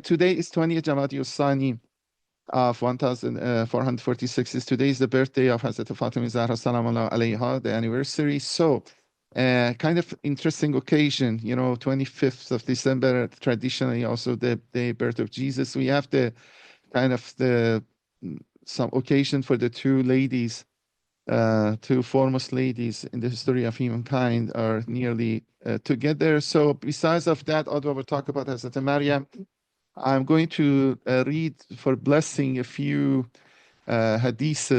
Today is 20th Jamadi Usani of 1446. Today is the birthday of Hazrat Fatima Zahra Salam Allah alayha, the anniversary. So, kind of interesting occasion, 25th of December, traditionally also the birth of Jesus. We have the kind of some occasion for the two ladies, two foremost ladies in the history of humankind are nearly together. So besides of that, although we'll talk about Hazrat Maryam, I'm going to read for blessing a few hadiths.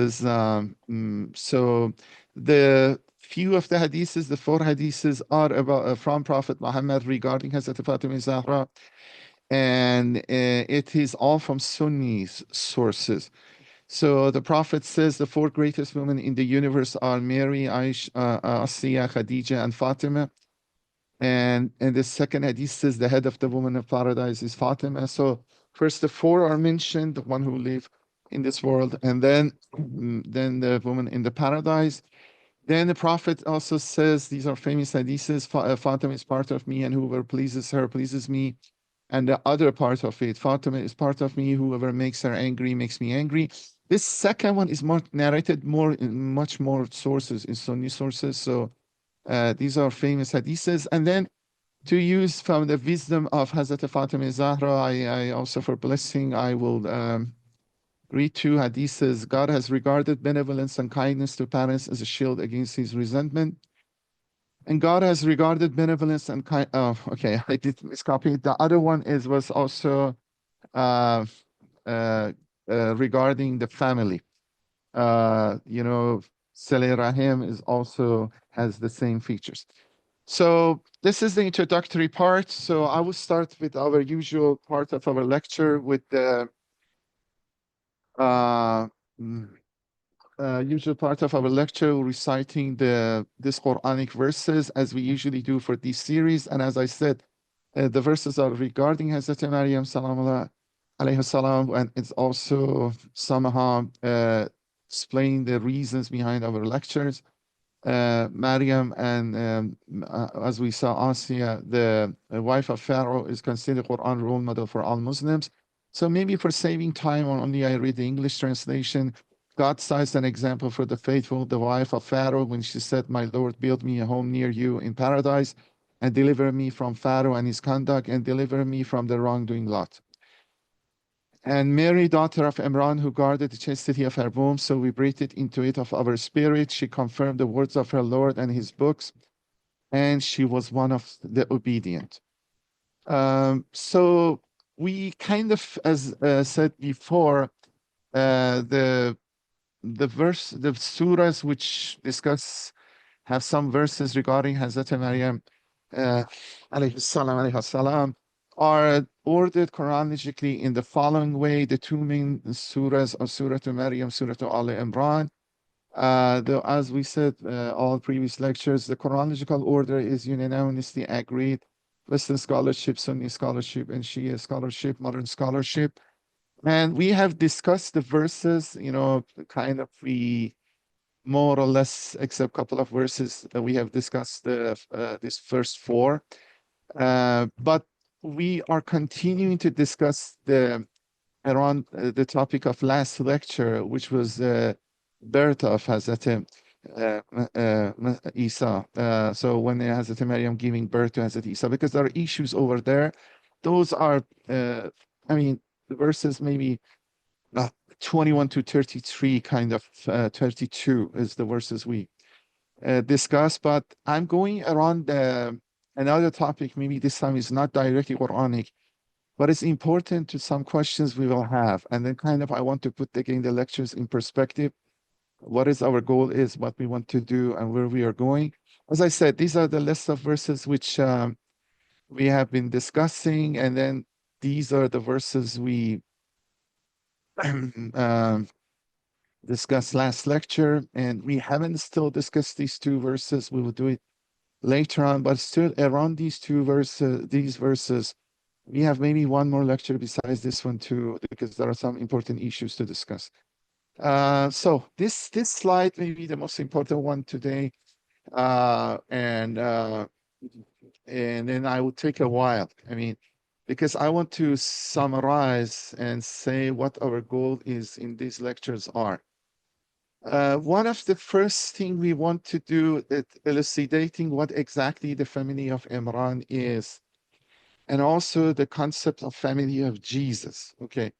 So the few of the hadiths, the 4 hadiths are about from Prophet Muhammad regarding Hazrat Fatima Zahra, and it is all from Sunni sources. So the Prophet says the 4 greatest women in the universe are Mary, Aisha, Asiya, Khadija, and Fatima. And the second hadith says the head of the woman of paradise is Fatima. So first the 4 are mentioned, the one who live in this world, and then the woman in the paradise. Then the Prophet also says, these are famous hadiths, Fatima is part of me, and whoever pleases her pleases me. And the other part of it, Fatima is part of me, whoever makes her angry makes me angry. This second one is more narrated more in much more sources, in Sunni sources. So these are famous hadiths. And then to use from the wisdom of Hazrat Fatima Zahra, I also for blessing, I will read 2 hadiths. God has regarded benevolence and kindness to parents as a shield against his resentment. And God has regarded benevolence and kind. Oh, okay, I did miscopy. The other one was also regarding the family. Saleh Rahim is also has the same features. So this is the introductory part. So I will start with our usual part of our lecture with the usual part of our lecture, reciting this Qur'anic verses as we usually do for this series. And as I said, the verses are regarding Hazrat Maryam alayhi salam, and it's also somehow explain the reasons behind our lectures. Maryam and as we saw, Asiya, the wife of Pharaoh, is considered Quran role model for all Muslims. So maybe for saving time, only I read the English translation. God cites an example for the faithful, the wife of Pharaoh, when she said, "My Lord, build me a home near you in paradise, and deliver me from Pharaoh and his conduct, and deliver me from the wrongdoing lot." And Mary, daughter of Imran, who guarded the chastity of her womb, so we breathed into it of our spirit. She confirmed the words of her Lord and his books, and she was one of the obedient. So we kind of, as said before, the surahs which discuss have some verses regarding Hazrat Maryam, alayhi salam, are ordered chronologically in the following way. The 2 main surahs are Surah to Maryam, Surah to Al Imran. As we said all previous lectures, the chronological order is unanimously agreed. Western scholarship, Sunni scholarship, and Shia scholarship, modern scholarship. And we have discussed the verses, kind of we more or less, except a couple of verses that we have discussed this first 4. But we are continuing to discuss around the topic of last lecture, which was the birth of Hazrat Isa. So when Hazrat Maryam giving birth to Hazrat Isa, because there are issues over there. Those are, the verses maybe 21 to 33, kind of 32 is the verses we discuss. But I'm going around another topic, maybe this time is not directly Quranic, but it's important to some questions we will have. And then kind of I want to put again the lectures in perspective. What is our goal is, what we want to do, and where we are going. As I said, these are the list of verses which we have been discussing. And then these are the verses we discussed last lecture. And we haven't still discussed these 2 verses. We will do it later on, but still around these verses, we have maybe one more lecture besides this one too, because there are some important issues to discuss. So this slide may be the most important one today, and then I will take a while. because I want to summarize and say what our goal is in these lectures are. One of the first thing we want to do is elucidating what exactly the family of Imran is, and also the concept of family of Jesus, okay?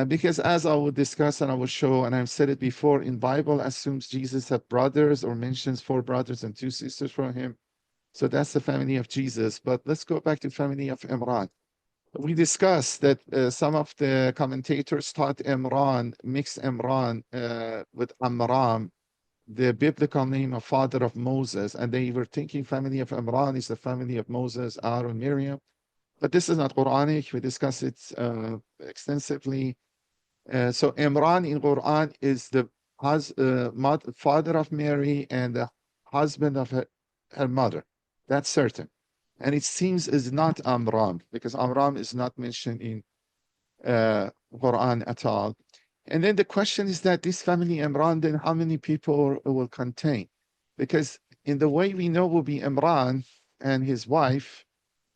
Because as I will discuss and I will show, and I've said it before, in Bible assumes Jesus had brothers or mentions 4 brothers and 2 sisters from him. So that's the family of Jesus. But let's go back to family of Imran. We discussed that some of the commentators taught Imran, mixed Imran with Amram, the biblical name of father of Moses, and they were thinking family of Imran is the family of Moses, Aaron, Maryam. But this is not Qur'anic. We discussed it extensively. So Imran in Qur'an is the father of Mary and the husband of her mother. That's certain. And it seems is not Amram, because Amram is not mentioned in Qur'an at all. And then the question is that this family Imran, then how many people will contain? Because in the way we know will be Imran and his wife,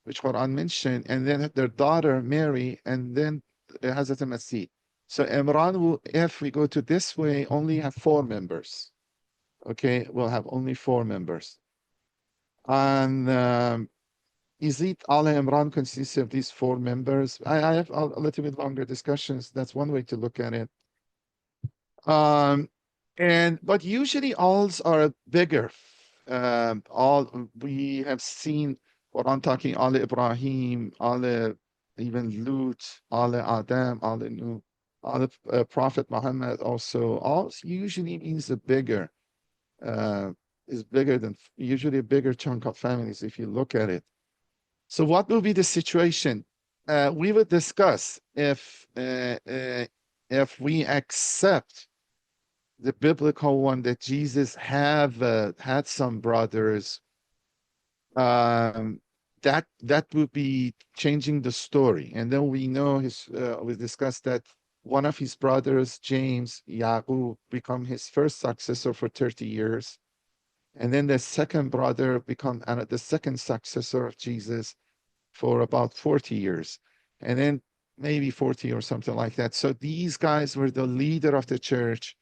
which Quran mentioned, and then their daughter Mary, and then Hazrat Masih. So Imran will, if we go to this way, only have 4 members. Okay, we'll have only 4 members. And is it Allah Imran consists of these 4 members? I have a little bit longer discussions. That's one way to look at it. But usually alls are bigger. All we have seen Quran talking Al Ibrahim, Al even Lut, Al Adam, Al Nuh, Al Prophet Muhammad also. All usually means a bigger, is bigger than usually a bigger chunk of families if you look at it. So what will be the situation? We will discuss if we accept the biblical one that Jesus had some brothers, that would be changing the story. And then we know we discussed that one of his brothers, James, Yaqub, become his first successor for 30 years. And then the second brother become the second successor of Jesus for about 40 years. And then maybe 40 or something like that. So these guys were the leader of the church.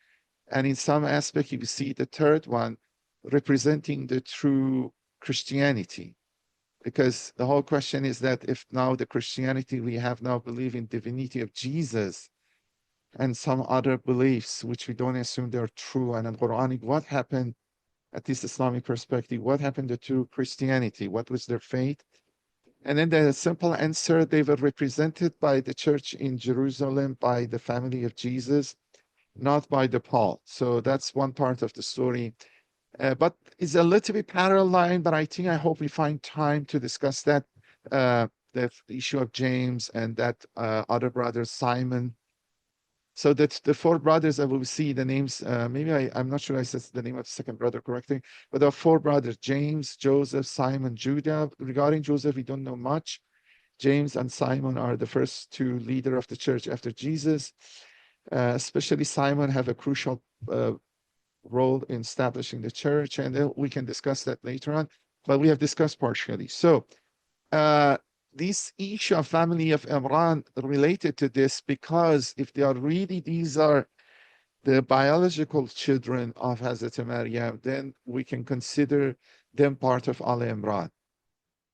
And in some aspect, you see the third one representing the true Christianity. Because the whole question is that if now the Christianity we have now believe in divinity of Jesus and some other beliefs, which we don't assume they're true, and in Quranic, what happened at this Islamic perspective? What happened to true Christianity? What was their fate? And then the simple answer, they were represented by the church in Jerusalem, by the family of Jesus, not by the Paul. So that's one part of the story. But it's a little bit parallel line, but I hope we find time to discuss that, the issue of James and that other brother, Simon. So that the 4 brothers that we see the names, maybe I'm not sure I said the name of the second brother correctly, but there are 4 brothers, James, Joseph, Simon, Judah. Regarding Joseph, we don't know much. James and Simon are the first 2 leaders of the church after Jesus. Especially Simon have a crucial role in establishing the church, and then we can discuss that later on, but we have discussed partially. So this issue of family of Imran related to this, because if they are really, these are the biological children of Hazrat Maryam, then we can consider them part of Al Imran.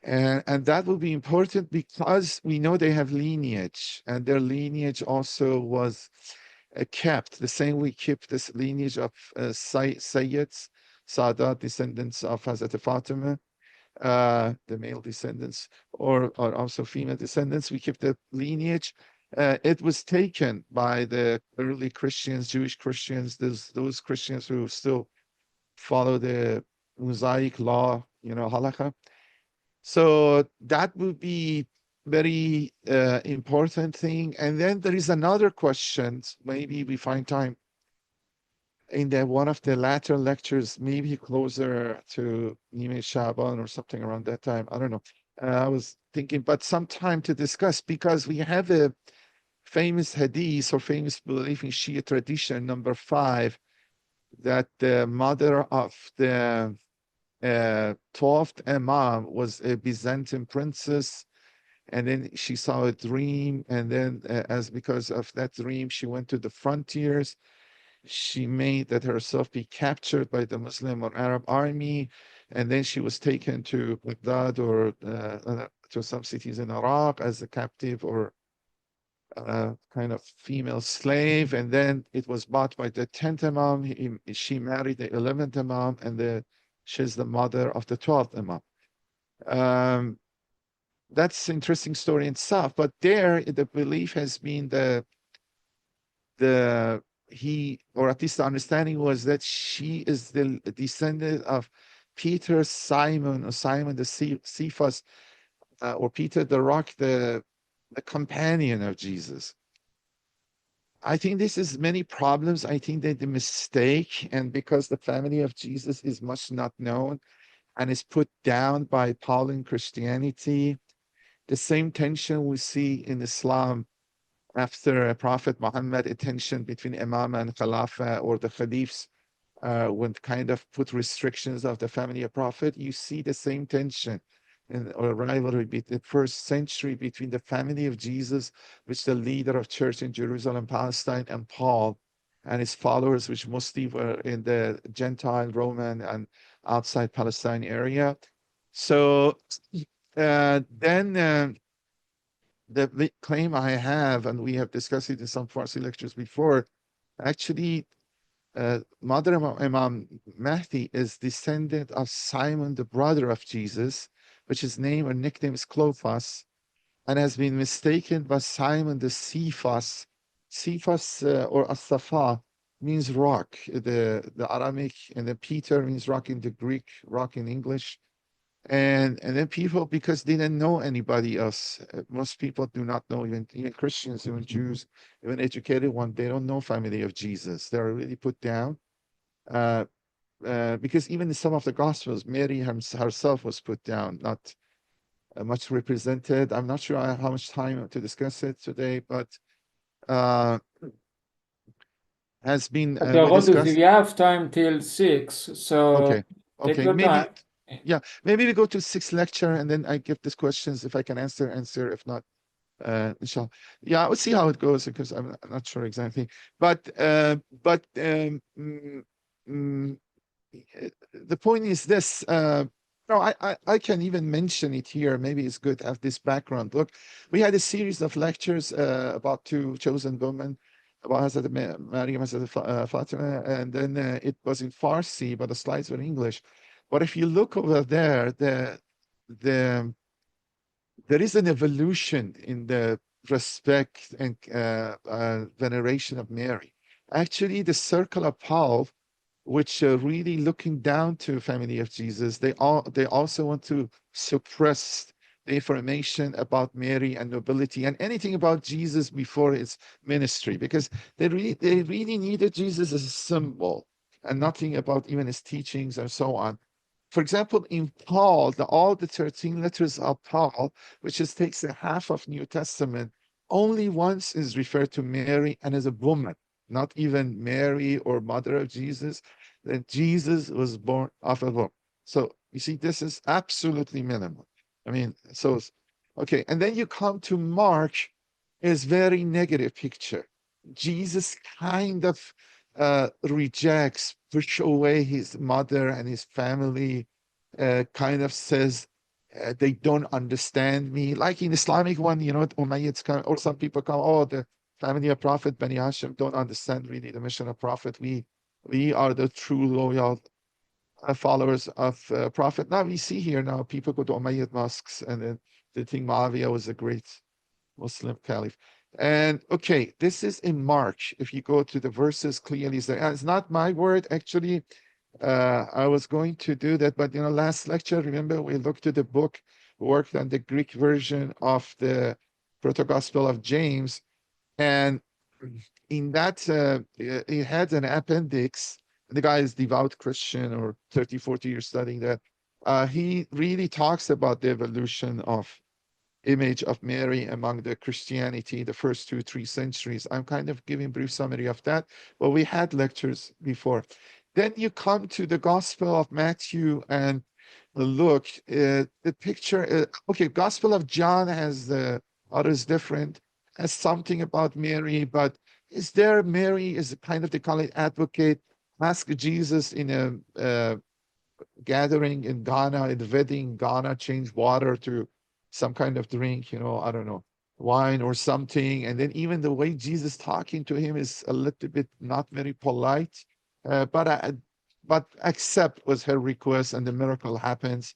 And that will be important because we know they have lineage, and their lineage also was kept the same we keep this lineage of Sayyids, Sadat, descendants of Hazrat Fatima, the male descendants, or also female descendants. We keep the lineage. It was taken by the early Christians, Jewish Christians, those Christians who still follow the Mosaic law, halakha. So that would be very important thing. And then there is another question, maybe we find time in one of the latter lectures, maybe closer to Nime Shaban or something around that time. I don't know. I was thinking, but some time to discuss, because we have a famous hadith or famous belief in Shia tradition, number 5, that the mother of the 12th Imam was a Byzantine princess, and then she saw a dream, and then as because of that dream, she went to the frontiers. She made that herself be captured by the Muslim or Arab army, and then she was taken to Baghdad or to some cities in Iraq as a captive or kind of female slave, and then it was bought by the 10th Imam. She married the 11th Imam, and she's the mother of the 12th Imam. That's an interesting story in itself, but there the belief has been or at least the understanding was that she is the descendant of Peter, Simon, or Simon the Cephas, or Peter the Rock, the companion of Jesus. I think this is many problems. I think that the mistake, and because the family of Jesus is much not known and is put down by Pauline Christianity, the same tension we see in Islam after Prophet Muhammad, a tension between Imam and Khalifa or the Khalifs, when kind of put restrictions of the family of Prophet, you see the same tension or rivalry between the first century between the family of Jesus, which the leader of church in Jerusalem, Palestine, and Paul and his followers, which mostly were in the Gentile, Roman, and outside Palestine area. So then the claim I have, and we have discussed it in some Farsi lectures before, actually, Mother Imam Mahdi is descendant of Simon, the brother of Jesus, which his name or nickname is Cleopas, and has been mistaken by Simon the Cephas. Cephas or Asafa means rock, the Aramaic, and then Peter means rock in the Greek, rock in English. And then people, because they didn't know anybody else, most people do not know, even Christians, even Jews, even educated ones, they don't know family of Jesus. They're really put down because even in some of the Gospels, Mary herself was put down, not much represented. I'm not sure how much time to discuss it today, but has been Ghoddoussi, we have time till 6, so okay. take Okay, your maybe time. yeah, maybe we go to 6th lecture and then I give these questions. If I can answer. If not, inshallah. Yeah, we'll see how it goes because I'm not sure exactly. But the point is this. No, I can even mention it here. Maybe it's good to have this background. Look, we had a series of lectures about two chosen women, about Hazrat Maryam, Hazrat Fatima, and then it was in Farsi, but the slides were in English. But if you look over there, there is an evolution in the respect and veneration of Mary. Actually, the circle of Paul, which are really looking down to family of Jesus, they also want to suppress the information about Mary and nobility and anything about Jesus before his ministry, because they really needed Jesus as a symbol and nothing about even his teachings and so on. For example, in Paul, all the 13 letters of Paul, which takes a half of New Testament, only once is referred to Mary and as a woman, not even Mary or mother of Jesus, that Jesus was born of a woman. So you see, this is absolutely minimal. I mean, so, okay. And then you come to Mark, is very negative picture. Jesus kind of rejects, push away his mother and his family, kind of says, they don't understand me. Like in Islamic one, Umayyads come, or some people come, oh, the family of Prophet Bani Hashim don't understand really the mission of Prophet. We are the true loyal followers of Prophet. Now we see here now people go to Umayyad mosques and then they think Muawiyah was a great Muslim caliph. And okay, this is in March. If you go to the verses clearly, it's not my word actually. I was going to do that, but last lecture, remember we looked at the book, worked on the Greek version of the Proto-Gospel of James, and in that it had an appendix. The guy is devout Christian or 30, 40 years studying that. He really talks about the evolution of image of Mary among the Christianity, the first 2-3 centuries. I'm kind of giving brief summary of that, but we had lectures before. Then you come to the Gospel of Matthew, and look, the picture, okay, Gospel of John has the others different, has something about Mary, but is there Mary is kind of, they call it advocate, ask Jesus in a gathering in Ghana, in the wedding, Ghana, change water to some kind of drink, you know, I don't know, wine or something. And then even the way Jesus talking to him is a little bit not very polite, but accept was her request and the miracle happens.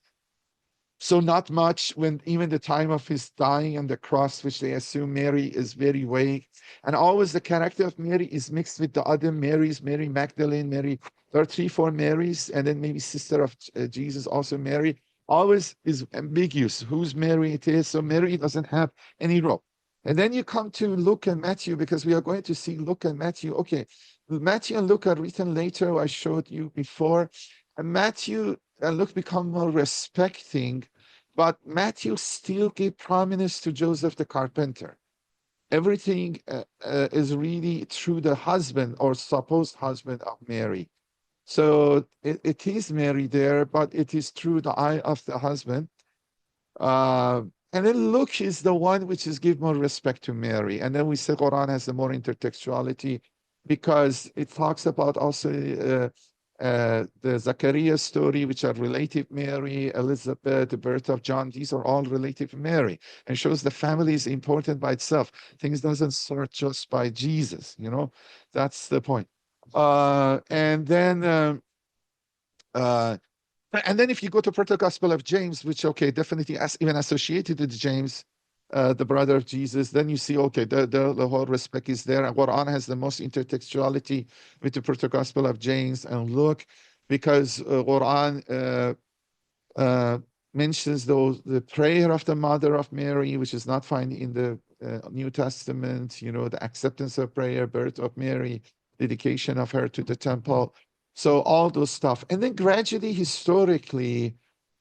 So not much when even the time of his dying on the cross, which they assume Mary is very weak. And always the character of Mary is mixed with the other Marys, Mary Magdalene, Mary, there are 3, 4 Marys, and then maybe sister of Jesus, also Mary. Always is ambiguous whose Mary it is. So Mary doesn't have any role. And then you come to Luke and Matthew, because we are going to see Luke and Matthew. Okay, Matthew and Luke are written later. I showed you before. And Matthew and Luke become more respecting, but Matthew still gave prominence to Joseph the Carpenter. Everything is really through the husband or supposed husband of Mary. So it is Mary there, but it is through the eye of the husband. And then Luke is the one which is give more respect to Mary. And then we say Quran has the more intertextuality because it talks about also the Zachariah story, which are relative Mary, Elizabeth, the birth of John. These are all relative Mary, and shows the family is important by itself. Things doesn't start just by Jesus, you know, that's the point. And then if you go to Proto-Gospel of James, which, okay, definitely even associated with James, the brother of Jesus, then you see, okay, the whole respect is there. And Quran has the most intertextuality with the Proto-Gospel of James and Luke, because Quran mentions the prayer of the mother of Mary, which is not found in the New Testament, you know, the acceptance of prayer, birth of Mary, dedication of her to the temple. So all those stuff. And then gradually, historically,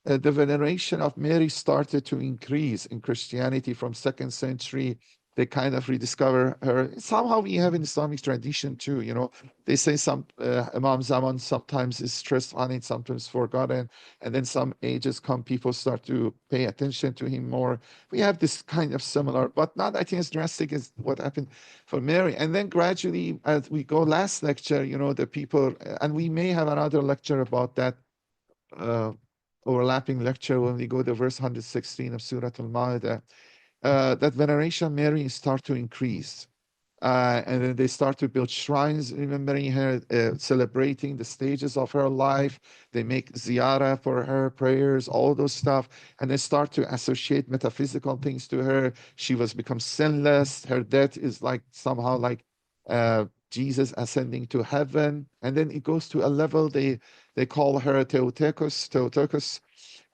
the veneration of Mary started to increase in Christianity from 2nd century. They kind of rediscover her. Somehow we have in Islamic tradition too, you know, they say some Imam Zaman sometimes is stressed on it, sometimes forgotten. And then some ages come, people start to pay attention to him more. We have this kind of similar, but not, I think, as drastic as what happened for Mary. And then gradually, as we go last lecture, you know, the people, and we may have another lecture about that, overlapping lecture when we go to verse 116 of Surah Al-Ma'idah, that veneration of Mary start to increase. And then they start to build shrines remembering her, celebrating the stages of her life. They make ziyarah for her, prayers, all those stuff. And they start to associate metaphysical things to her. She was become sinless. Her death is like somehow like Jesus ascending to heaven. And then it goes to a level, they call her Theotokos,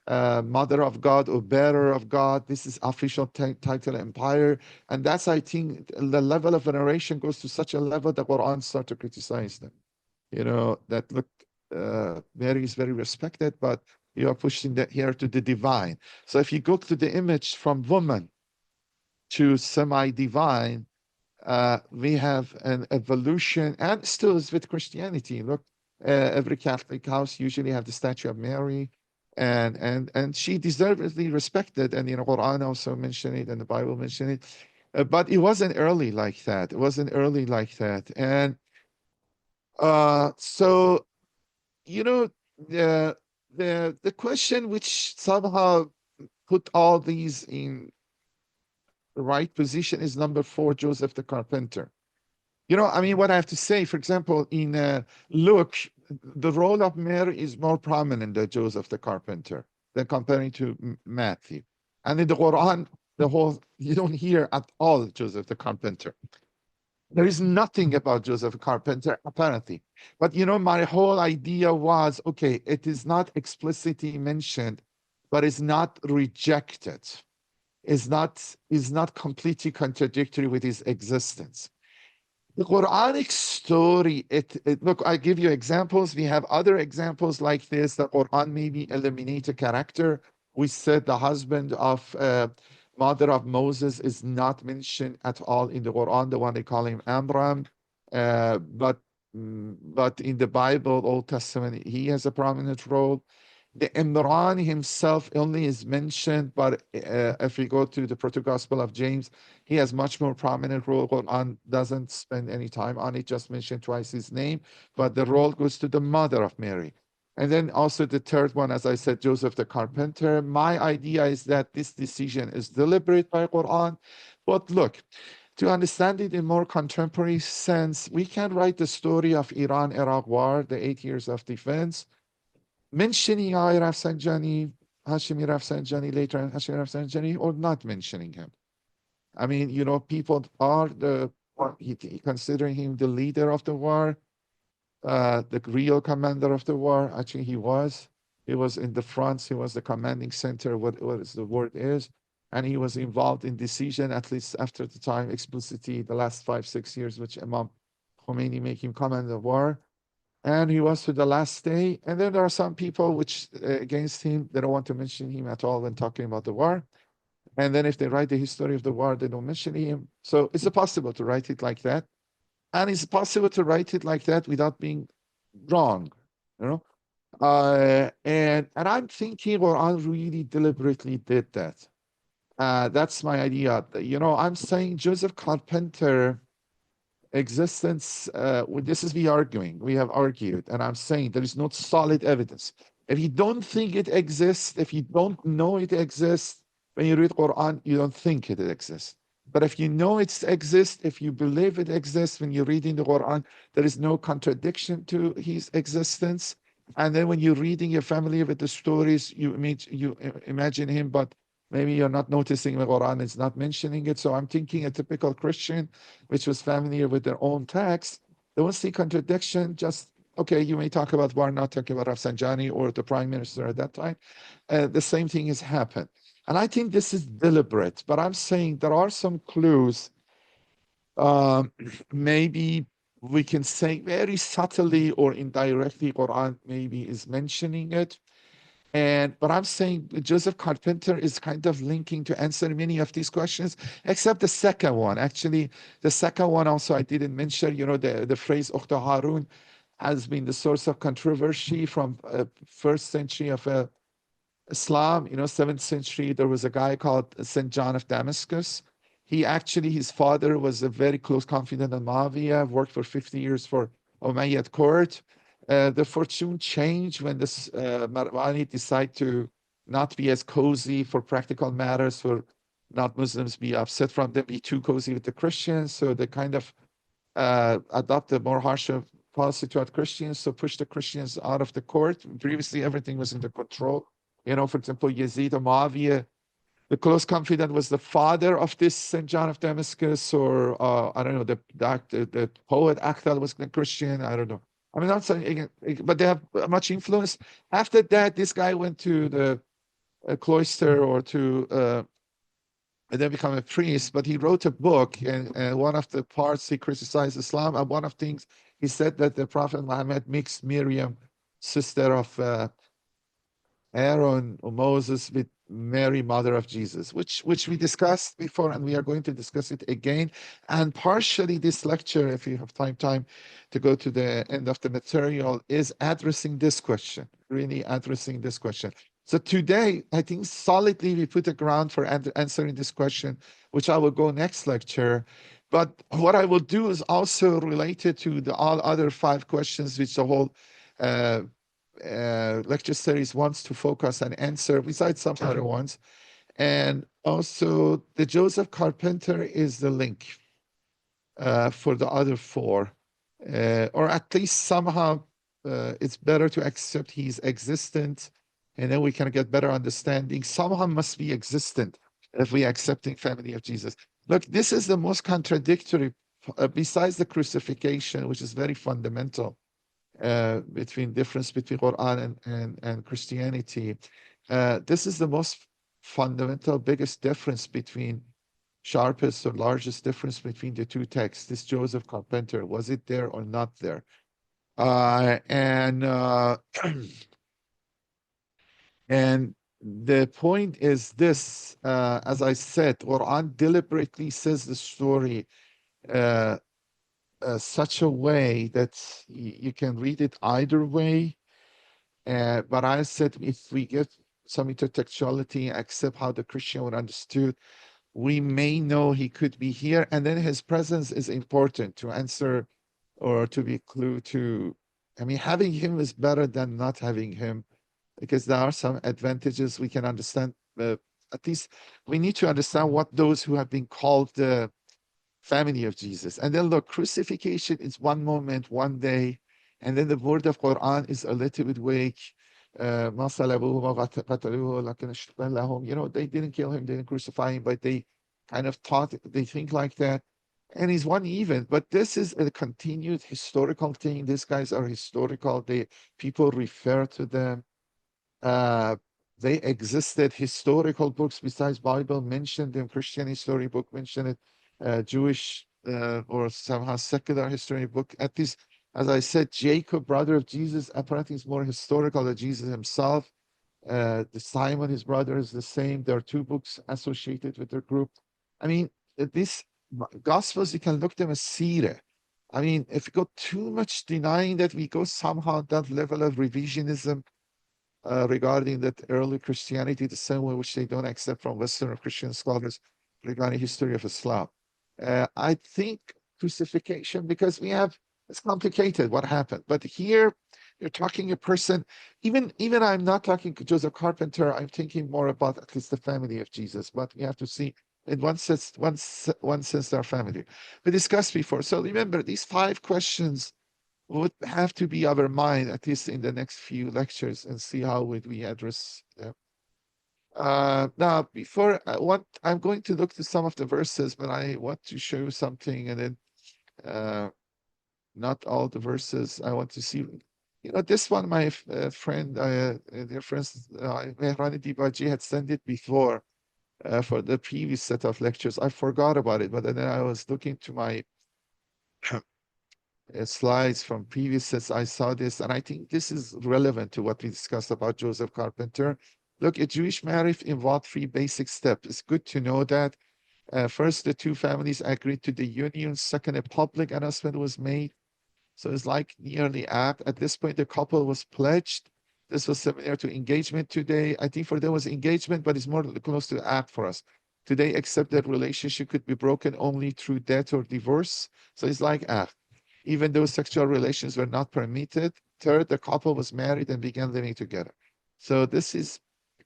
mother of God or bearer of God. This is official title, empire. And that's, I think, the level of veneration goes to such a level that Quran start to criticize them. You know, that look, Mary is very respected, but you are pushing that here to the divine. So if you go to the image from woman to semi-divine, we have an evolution, and still is with Christianity. Look, every Catholic house usually have the statue of Mary, and she deservedly respected, and you know, Quran also mentioned it, and the Bible mentioned it, but it wasn't early like that. It wasn't early like that, and so you know, the question which somehow put all these in the right position is number 4, Joseph the Carpenter. You know, I mean, what I have to say, for example, in Luke, the role of Mary is more prominent than Joseph the Carpenter than comparing to Matthew. And in the Quran, you don't hear at all Joseph the Carpenter. There is nothing about Joseph Carpenter, apparently. But, you know, my whole idea was, okay, it is not explicitly mentioned, but it's not rejected. Is not completely contradictory with his existence. The Quranic story, look, I give you examples. We have other examples like this. The Quran maybe eliminate a character. We said the husband of mother of Moses is not mentioned at all in the Quran, the one they call him Amram. But in the Bible, Old Testament, he has a prominent role. The Imran himself only is mentioned, but if we go to the Proto-Gospel of James, he has much more prominent role. Quran doesn't spend any time on it, just mention twice his name, but the role goes to the mother of Mary. And then also the third one, as I said, Joseph the Carpenter. My idea is that this decision is deliberate by Quran. But look, to understand it in more contemporary sense, we can write the story of Iran-Iraq war, the 8 years of defense, mentioning Rafsanjani, Hashemi Rafsanjani later, and Hashemi Rafsanjani, or not mentioning him. I mean, you know, people are considering him the leader of the war, the real commander of the war. Actually, he was in the front. He was the commanding center, what is the word is. And he was involved in decision, at least after the time, explicitly, the last 5-6 years, which Imam Khomeini made him commander of war. And he was to the last day. And then there are some people which against him, they don't want to mention him at all when talking about the war. And then if they write the history of the war, they don't mention him. So it's possible to write it like that. And it's possible to write it like that without being wrong, you know? And I'm thinking, well, I really deliberately did that. That's my idea. You know, I'm saying Joseph Carpenter existence, this is we arguing, we have argued, and I'm saying there is no solid evidence. If you don't think it exists, if you don't know it exists, when you read Quran, you don't think it exists. But if you know it exists, if you believe it exists, when you're reading the Quran, there is no contradiction to his existence. And then when you're reading, you're familiar with the stories, you imagine him, but maybe you're not noticing the Quran is not mentioning it. So I'm thinking a typical Christian, which was familiar with their own text, they won't see contradiction. Just, okay, you may talk about war, not talking about Rafsanjani or the prime minister at that time. The same thing has happened. And I think this is deliberate, but I'm saying there are some clues. Maybe we can say very subtly or indirectly, Quran maybe is mentioning it. But I'm saying Joseph Carpenter is kind of linking to answer many of these questions, except the second one. Actually, the second one also I didn't mention, you know, the phrase Ukhta Harun has been the source of controversy from first century of Islam, you know, 7th century. There was a guy called St. John of Damascus. His father was a very close confidant of Muawiyah, worked for 50 years for Umayyad court. The fortune changed when this Marwani decided to not be as cozy for practical matters, for not Muslims be upset from them, be too cozy with the Christians. So they kind of adopted more harsher policy toward Christians, so push the Christians out of the court. Previously, everything was under control. You know, for example, Yazid or Muawiyah, the close confidant was the father of this St. John of Damascus, or I don't know, the poet Akhtal was a Christian. I don't know. I mean, not saying, but they have much influence. After that, this guy went to the cloister or to and then become a priest, but he wrote a book, and one of the parts he criticized Islam, and one of the things he said that the Prophet Muhammad mixed Maryam, sister of Aaron or Moses, with Mary, mother of Jesus, which we discussed before, and we are going to discuss it again. And partially this lecture, if you have time to go to the end of the material, is addressing this question, really addressing this question. So today, I think solidly we put a ground for answering this question, which I will go next lecture. But what I will do is also related to the all other 5 questions, which the whole lecture series wants to focus and answer, besides some other ones. And also the Joseph Carpenter is the link for the other 4, or at least somehow it's better to accept he's existent, and then we can get better understanding. Somehow must be existent if we accepting Family of Jesus. Look, this is the most contradictory, besides the crucifixion, which is very fundamental, between difference between Quran and Christianity. This is the most fundamental, biggest difference between, sharpest or largest difference between the 2 texts. This Joseph Carpenter, was it there or not there? And the point is this, as I said, Quran deliberately says the story such a way that you can read it either way. But I said, if we get some intertextuality, accept how the Christian would understood, we may know he could be here. And then his presence is important to answer or to be clue to. I mean, having him is better than not having him, because there are some advantages we can understand. At least we need to understand what those who have been called the family of Jesus. And then look, crucifixion is one moment, one day. And then the word of Qur'an is a little bit vague. ما صلبوه وما قتلوه لكن شبه لهم. You know, they didn't kill him, they didn't crucify him, but they kind of thought, they think like that. And he's one event, but this is a continued historical thing. These guys are historical. People refer to them. They existed. Historical books besides Bible mentioned them. Christian history book mentioned it. Jewish or somehow secular history book. At least, as I said, Jacob, brother of Jesus, apparently is more historical than Jesus himself. The Simon, his brother, is the same. There are two books associated with their group. I mean, these Gospels, you can look them as seerah. I mean, if you go too much denying that, we go somehow that level of revisionism regarding that early Christianity, the same way which they don't accept from Western Christian scholars regarding history of Islam. I think crucifixion, because it's complicated what happened. But here, you're talking a person, even I'm not talking Joseph Carpenter, I'm thinking more about at least the family of Jesus, but we have to see in one sense, their family. We discussed before. So remember, these 5 questions would have to be our mind, at least in the next few lectures, and see how would we address them. Now, before I'm going to look to some of the verses, but I want to show you something, and then not all the verses. I want to see, you know, this one, my friend, dear friends, Mehrani Dibaji had sent it before for the previous set of lectures. I forgot about it, but then I was looking to my slides from previous sets. I saw this, and I think this is relevant to what we discussed about Joseph Carpenter. Look, a Jewish marriage involved 3 basic steps. It's good to know that. First, the 2 families agreed to the union. Second, a public announcement was made. So it's like nearly apt. At this point, the couple was pledged. This was similar to engagement today. I think for them was engagement, but it's more close to apt for us. Today, except that relationship could be broken only through death or divorce. So it's like apt. Even though sexual relations were not permitted. Third, the couple was married and began living together. So this is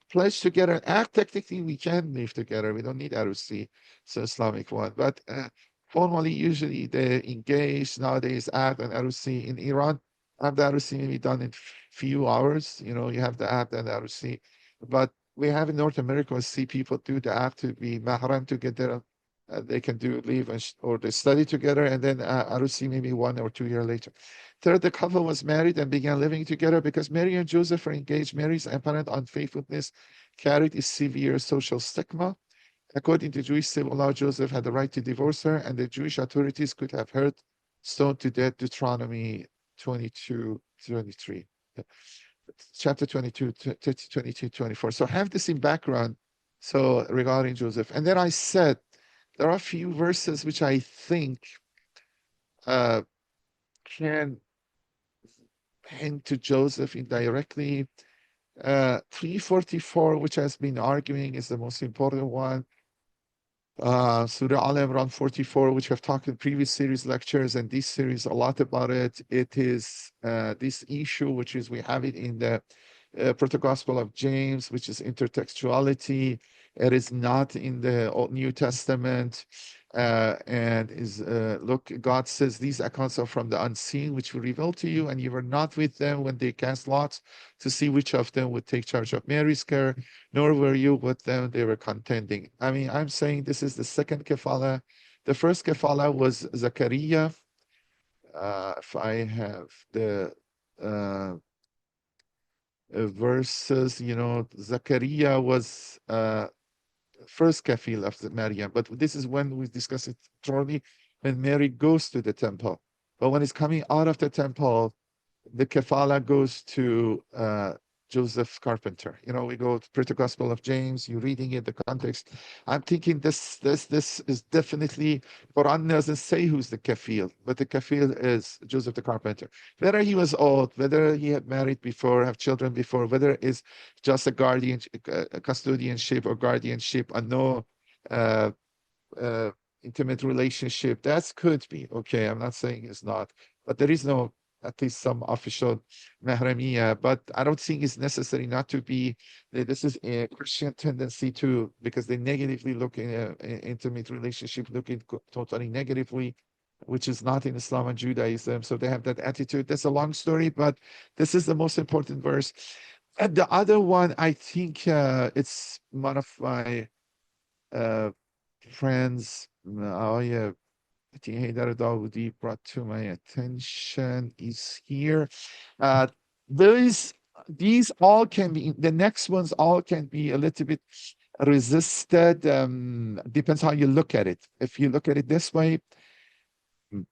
pledged together. Act, technically, we can live together. We don't need arusi, so Islamic one. But formally, usually they engage. Nowadays, act and arusi in Iran. Act and arusi may be done in few hours. You know, you have the act and arusi. But we have in North America, we see people do the act to be mahram together. They can do leave or they study together, and then arusi maybe 1 or 2 years later. Third, the couple was married and began living together because Mary and Joseph were engaged. Mary's apparent unfaithfulness carried a severe social stigma. According to Jewish civil law, Joseph had the right to divorce her, and the Jewish authorities could have her stoned to death. Deuteronomy 22:23, chapter 22, 24. So have this in background. So regarding Joseph, and then I said there are a few verses which I think can hint to Joseph indirectly. 344, which has been arguing, is the most important one. Surah Al-Imran 44, which we've talked in previous series lectures, and this series a lot about it. It is this issue, which is we have it in the Proto-Gospel of James, which is intertextuality. It is not in the Old New Testament. And is look, God says these accounts are from the unseen, which we reveal to you, and you were not with them when they cast lots to see which of them would take charge of Mary's care, nor were you with them, they were contending. I mean, I'm saying this is the second kefala. The first kefala was Zechariah. If I have the verses, you know, Zechariah was first kafil of the Maryam, but this is when we discuss it shortly, when Mary goes to the temple. But when it's coming out of the temple, the kafala goes to Joseph Carpenter. You know, we go to the Gospel of James, you're reading it, the context. I'm thinking this is definitely, Quran doesn't say who's the kafil, but the kafil is Joseph the Carpenter. Whether he was old, whether he had married before, have children before, whether it's just a guardian, a custodianship or guardianship, and no intimate relationship, that could be okay. I'm not saying it's not, but there is no, at least some official mahramiya, but I don't think it's necessary not to be. This is a Christian tendency to, because they negatively look in intimate relationship, looking totally negatively, which is not in Islam and Judaism. So they have that attitude. That's a long story, but this is the most important verse. And the other one, I think it's one of my friends, Haydar Dawoodi brought to my attention is here. These all can be, the next ones all can be a little bit resisted. Depends how you look at it. If you look at it this way,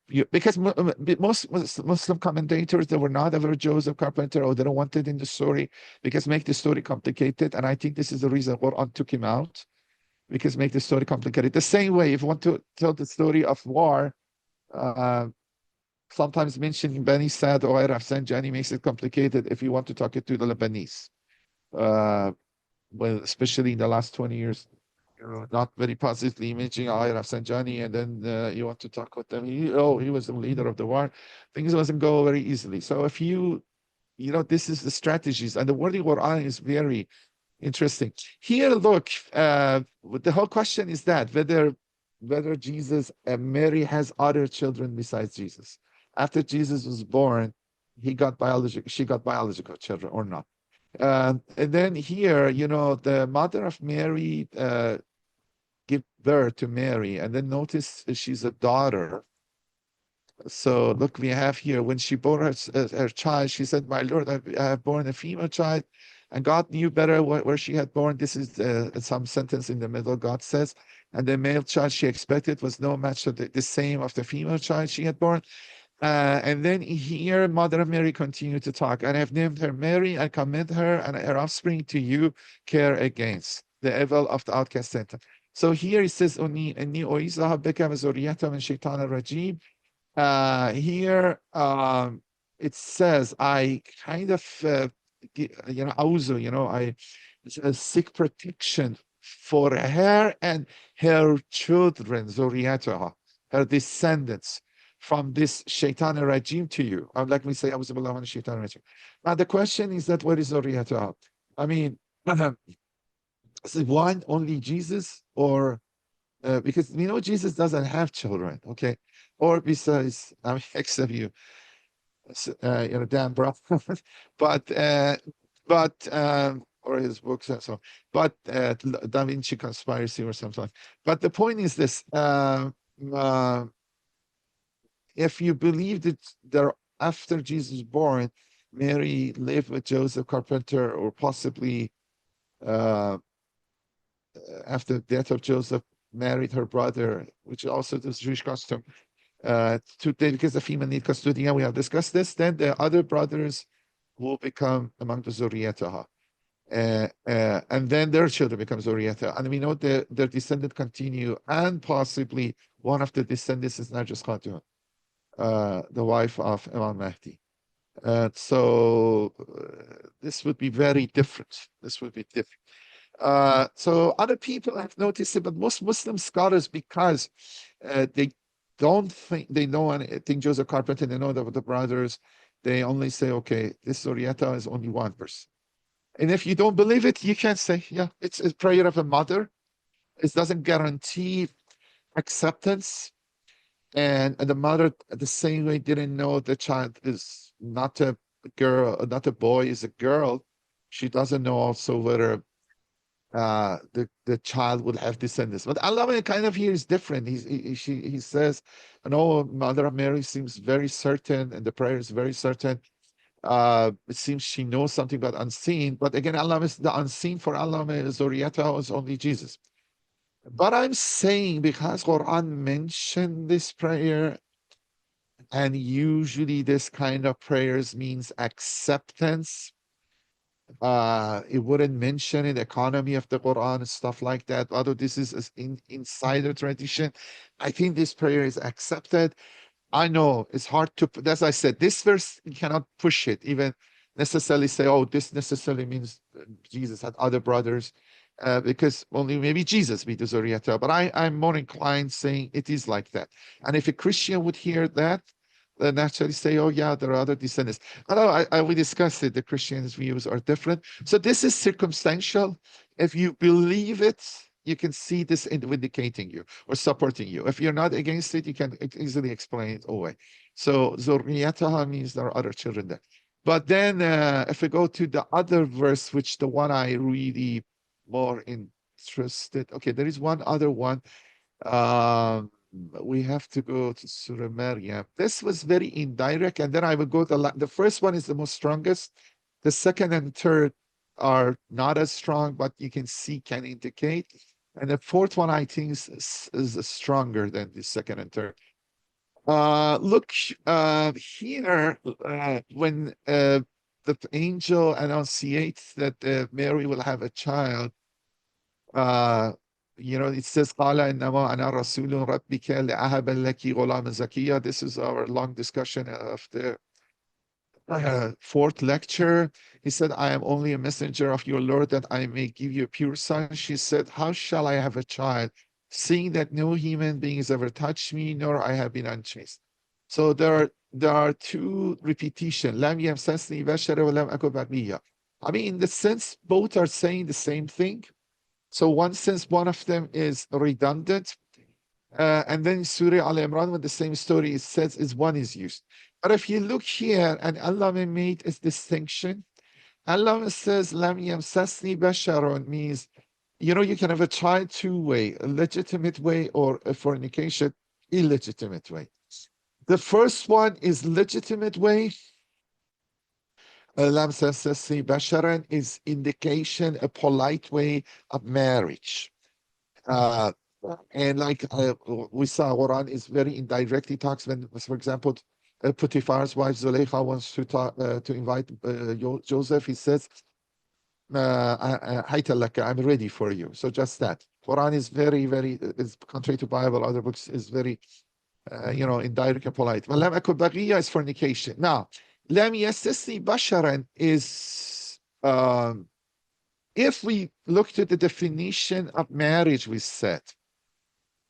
because most Muslim commentators, they were not ever Joseph Carpenter, or they don't want it in the story because make the story complicated. And I think this is the reason Quran took him out, because make the story complicated. The same way, if you want to tell the story of war, sometimes mentioning Bani Sad or Rafsanjani makes it complicated if you want to talk it to the Lebanese. Well, especially in the last 20 years, not very positively imaging Rafsanjani, and then you want to talk with them. He was the leader of the war. Things doesn't go very easily. So if this is the strategies, and the wording Quran is very interesting. Here, look, the whole question is that whether Jesus and Mary has other children besides Jesus. After Jesus was born, she got biological children or not. And then here, the mother of Mary give birth to Mary, and then notice she's a daughter. So look, we have here, when she bore her child, she said, "My Lord, I have born a female child." And God knew better where she had born. This is some sentence in the middle. God says, "And the male child she expected was no match to the same of the female child she had born." And then here, Mother of Mary continued to talk. "And I have named her Mary, and commend her and her offspring to you, care against the evil of the outcast Satan." So here it says, "Inni u'izaha bika wa zurriyataha min shaitanir rajim." Here it says, I kind of I seek protection for her and her children, zuriyataha, her descendants, from this shaitan rajim to you. Like we say, Auzu billahi minash shaitanir rajim. Now the question is that what is zuriyataha? I mean, is it one only Jesus, or because we know Jesus doesn't have children, okay? Or besides, except you, Dan Brown, but or his books and so on. But Da Vinci Conspiracy or something. But the point is this: if you believe that after Jesus born, Mary lived with Joseph Carpenter, or possibly after the death of Joseph, married her brother, which also the Jewish custom. Because the female need custodian, we have discussed this. Then the other brothers will become among the Zuriyataha. And then their children become Zuriyataha. And we know their descendant continue, and possibly one of the descendants is Nargis Khatoon, the wife of Imam Mahdi. So this would be very different. This would be different. So other people have noticed it, but most Muslim scholars, because they don't think they know anything Joseph Carpenter, they know that the brothers, they only say, okay, this Zuriyata is only one person. And if you don't believe it, you can say, yeah, it's a prayer of a mother. It doesn't guarantee acceptance. And the mother, the same way, didn't know the child is not a girl, not a boy, is a girl. She doesn't know also whether the child would have descendants. But Allah kind of here is different. He says, no, Mother of Mary seems very certain, and the prayer is very certain. It seems she knows something about unseen. But again, Allah is the unseen. For Allah, Zuriyata is only Jesus. But I'm saying, because Quran mentioned this prayer, and usually this kind of prayers means acceptance, It wouldn't mention the economy of the Quran and stuff like that. Although this is insider tradition, I think this prayer is accepted. I know it's hard to, as I said, this verse, you cannot push it, even necessarily say, oh, this necessarily means Jesus had other brothers, because only maybe Jesus be the Zuriyata. But I'm more inclined saying it is like that. And if a Christian would hear that, then naturally say, oh, yeah, there are other descendants. Although we discussed it, the Christians' views are different. So this is circumstantial. If you believe it, you can see this vindicating you or supporting you. If you're not against it, you can easily explain it away. So Zurriyataha means there are other children there. But then if we go to the other verse, which the one I really more interested, okay, there is one other one. We have to go to Surah Maryam. This was very indirect, and then I will go to the first one is the most strongest. The second and third are not as strong, but you can see can indicate. And the fourth one, I think, is stronger than the second and third. Look here, when the angel annunciates that Mary will have a child, it says, قَالَ إِنَّمَا أَنَا رَسُولٌ رَبِّكَ لِأَهَبَ لَكِ غُلَامًا زَكِيًّا. This is our long discussion of the fourth lecture. He said, I am only a messenger of your Lord that I may give you a pure son. She said, how shall I have a child, seeing that no human being has ever touched me, nor I have been unchaste? So there are two repetitions. لم يمسسني بشر ولم أكن بغيا. I mean, in the sense, both are saying the same thing. So one sense, one of them is redundant. And then Surah Al-Imran, with the same story, it says is one is used. But if you look here, and Allah made a distinction, Allah says, Lam yamsasni basharon means, you can have a child two-way, a legitimate way, or a fornication, illegitimate way. The first one is legitimate way. Lam yamsasni basharan is indication, a polite way of marriage. And like we saw, Quran is very indirect. He talks when, for example, Potiphar's wife Zuleika wants to invite Joseph. He says, I'm ready for you. So just that. Quran is very, very, is contrary to Bible, other books is very, indirect and polite. Lam akun baghiya is fornication. Now, lam yastasni basharan is, if we looked at the definition of marriage, we said,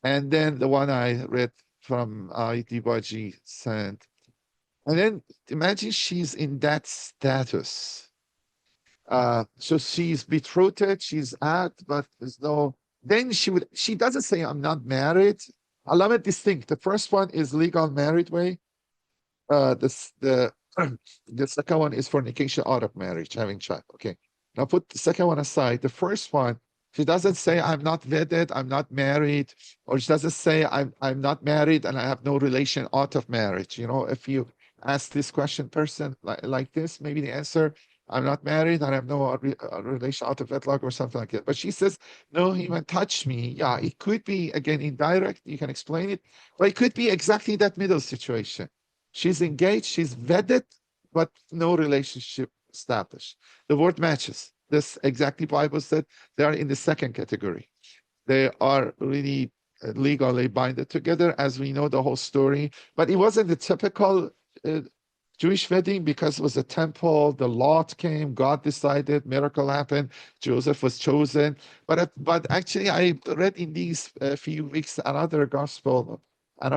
and then the one I read from Dibaji sent. And then imagine she's in that status. So she's betrothed, she's out, but there's no, then she doesn't say, I'm not married. I love it distinct. The first one is legal married way. The second one is fornication out of marriage, having child. Okay. Now put the second one aside. The first one, she doesn't say, I'm not wedded, I'm not married, or she doesn't say, I'm not married and I have no relation out of marriage. If you ask this question person like this, maybe the answer, I'm not married and I have no relation out of wedlock or something like that. But she says, no, he won't touch me. Yeah, it could be, again, indirect. You can explain it. But it could be exactly that middle situation. She's engaged, she's wedded, but no relationship established. The word matches. This exactly Bible said they are in the second category. They are really legally binded together, as we know the whole story. But it wasn't the typical Jewish wedding because it was a temple. The Lot came, God decided, miracle happened, Joseph was chosen. But actually, I read in these few weeks another gospel of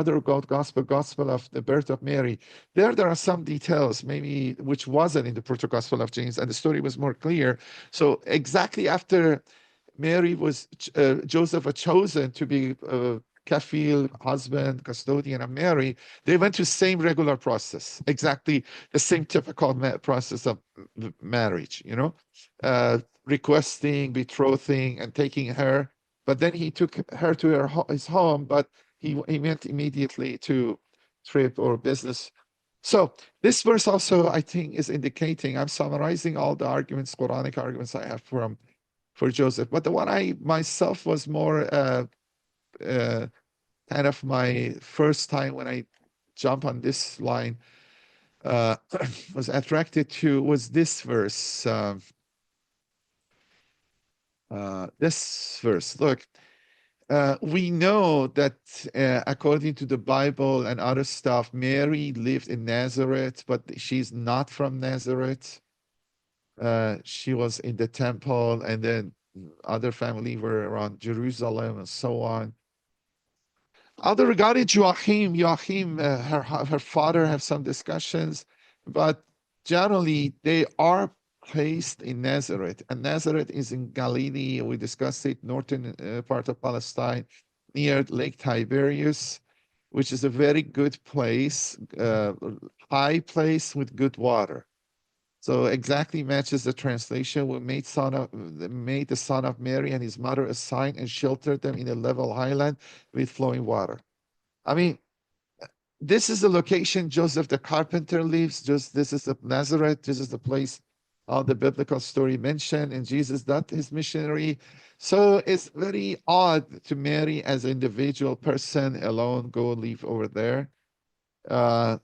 the birth of Mary. There are some details, maybe which wasn't in the proto-gospel of James, and the story was more clear. So exactly after Mary was, Joseph was chosen to be kafil, husband, custodian of Mary, they went through the same regular process, exactly the same typical process of marriage, requesting, betrothing, and taking her. But then he took her to his home, but he went immediately to trip or business. So this verse also, I think, is indicating, I'm summarizing all the arguments, Quranic arguments I have for Joseph. But the one I myself was more kind of my first time when I jump on this line was attracted to was this verse. this verse. Look, we know that according to the Bible and other stuff, Mary lived in Nazareth, but she's not from Nazareth. She was in the temple, and then other family were around Jerusalem and so on. Other regarding Joachim, her father have some discussions, but generally they are placed in Nazareth, and Nazareth is in Galilee. We discussed it, northern part of Palestine, near Lake Tiberias, which is a very good place, high place with good water. So exactly matches the translation. We made the son of Mary and his mother a sign and sheltered them in a level highland with flowing water. I mean, this is the location Joseph the Carpenter lives. This is the Nazareth. This is the place the biblical story mentioned, and Jesus did his missionary. So it's very odd to Mary as an individual person alone go live over there.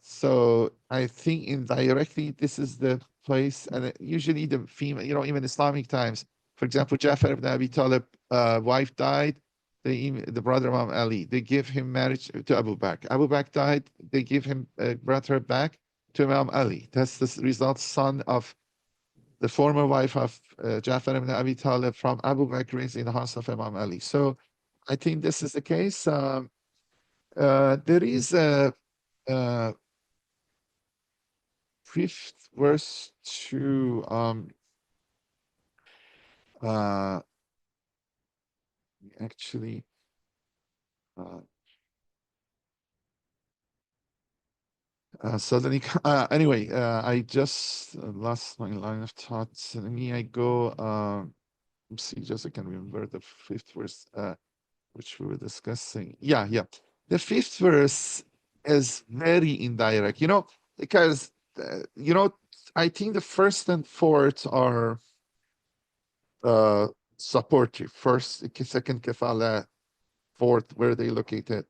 So I think indirectly this is the place, and usually the female, even Islamic times, for example, Ja'far ibn Abi Talib wife died, the brother of Imam Ali, they give him marriage to Abu Bakr. Abu Bakr died, they give him brought her back to Imam Ali. That's the result, son of the former wife of Ja'far ibn Abi Talib from Abu Bakr is in the house of Imam Ali. So I think this is the case. There is a fifth verse to actually suddenly anyway, I just lost my line of thought. Let me I go see, just I can remember the fifth verse which we were discussing. Yeah. The fifth verse is very indirect, because I think the first and fourth are supportive. First, second kefala, fourth, where they located.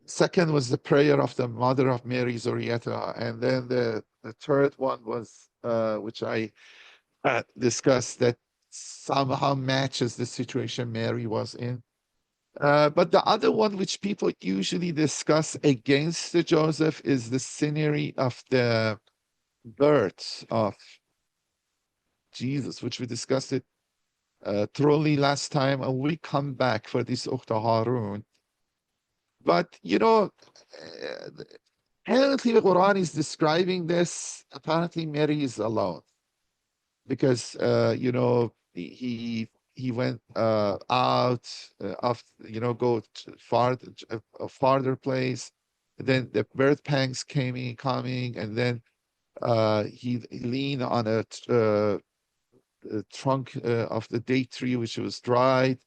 Second was the prayer of the mother of Mary, Zuriata, and then the third one was which I discussed, that somehow matches the situation Mary was in. But the other one which people usually discuss against the Joseph is the scenery of the birth of Jesus, which we discussed it thoroughly last time, and we come back for this Ukhta Harun. But apparently the Quran is describing this. Apparently Mary is alone because he went out of go to a farther place. Then the birth pangs coming, and then he leaned on a trunk of the date tree, which was dried.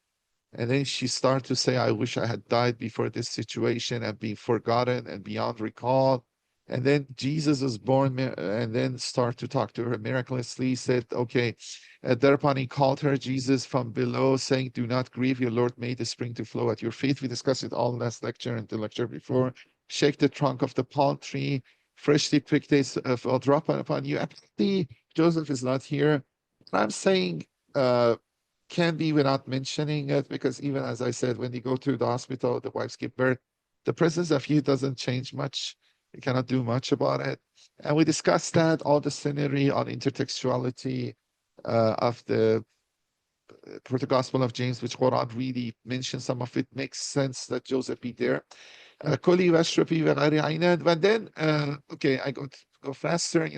And then she started to say, I wish I had died before this situation and been forgotten and beyond recall. And then Jesus was born and then start to talk to her miraculously, said, okay. Thereupon he called her Jesus from below, saying, do not grieve, your Lord made the spring to flow at your feet. We discussed it all last lecture and the lecture before. Shake the trunk of the palm tree, freshly picked dates will drop upon you. Apparently, Joseph is not here. I'm saying, can be without mentioning it, because even as I said, when you go to the hospital, the wives give birth, the presence of you doesn't change much. You cannot do much about it. And we discussed that, all the scenery on intertextuality of the Proto-Gospel of James, which Quran really mentions. Some of it makes sense that Joseph be there. Kuli washrabi v'ghari aynan. But then, okay, I go faster,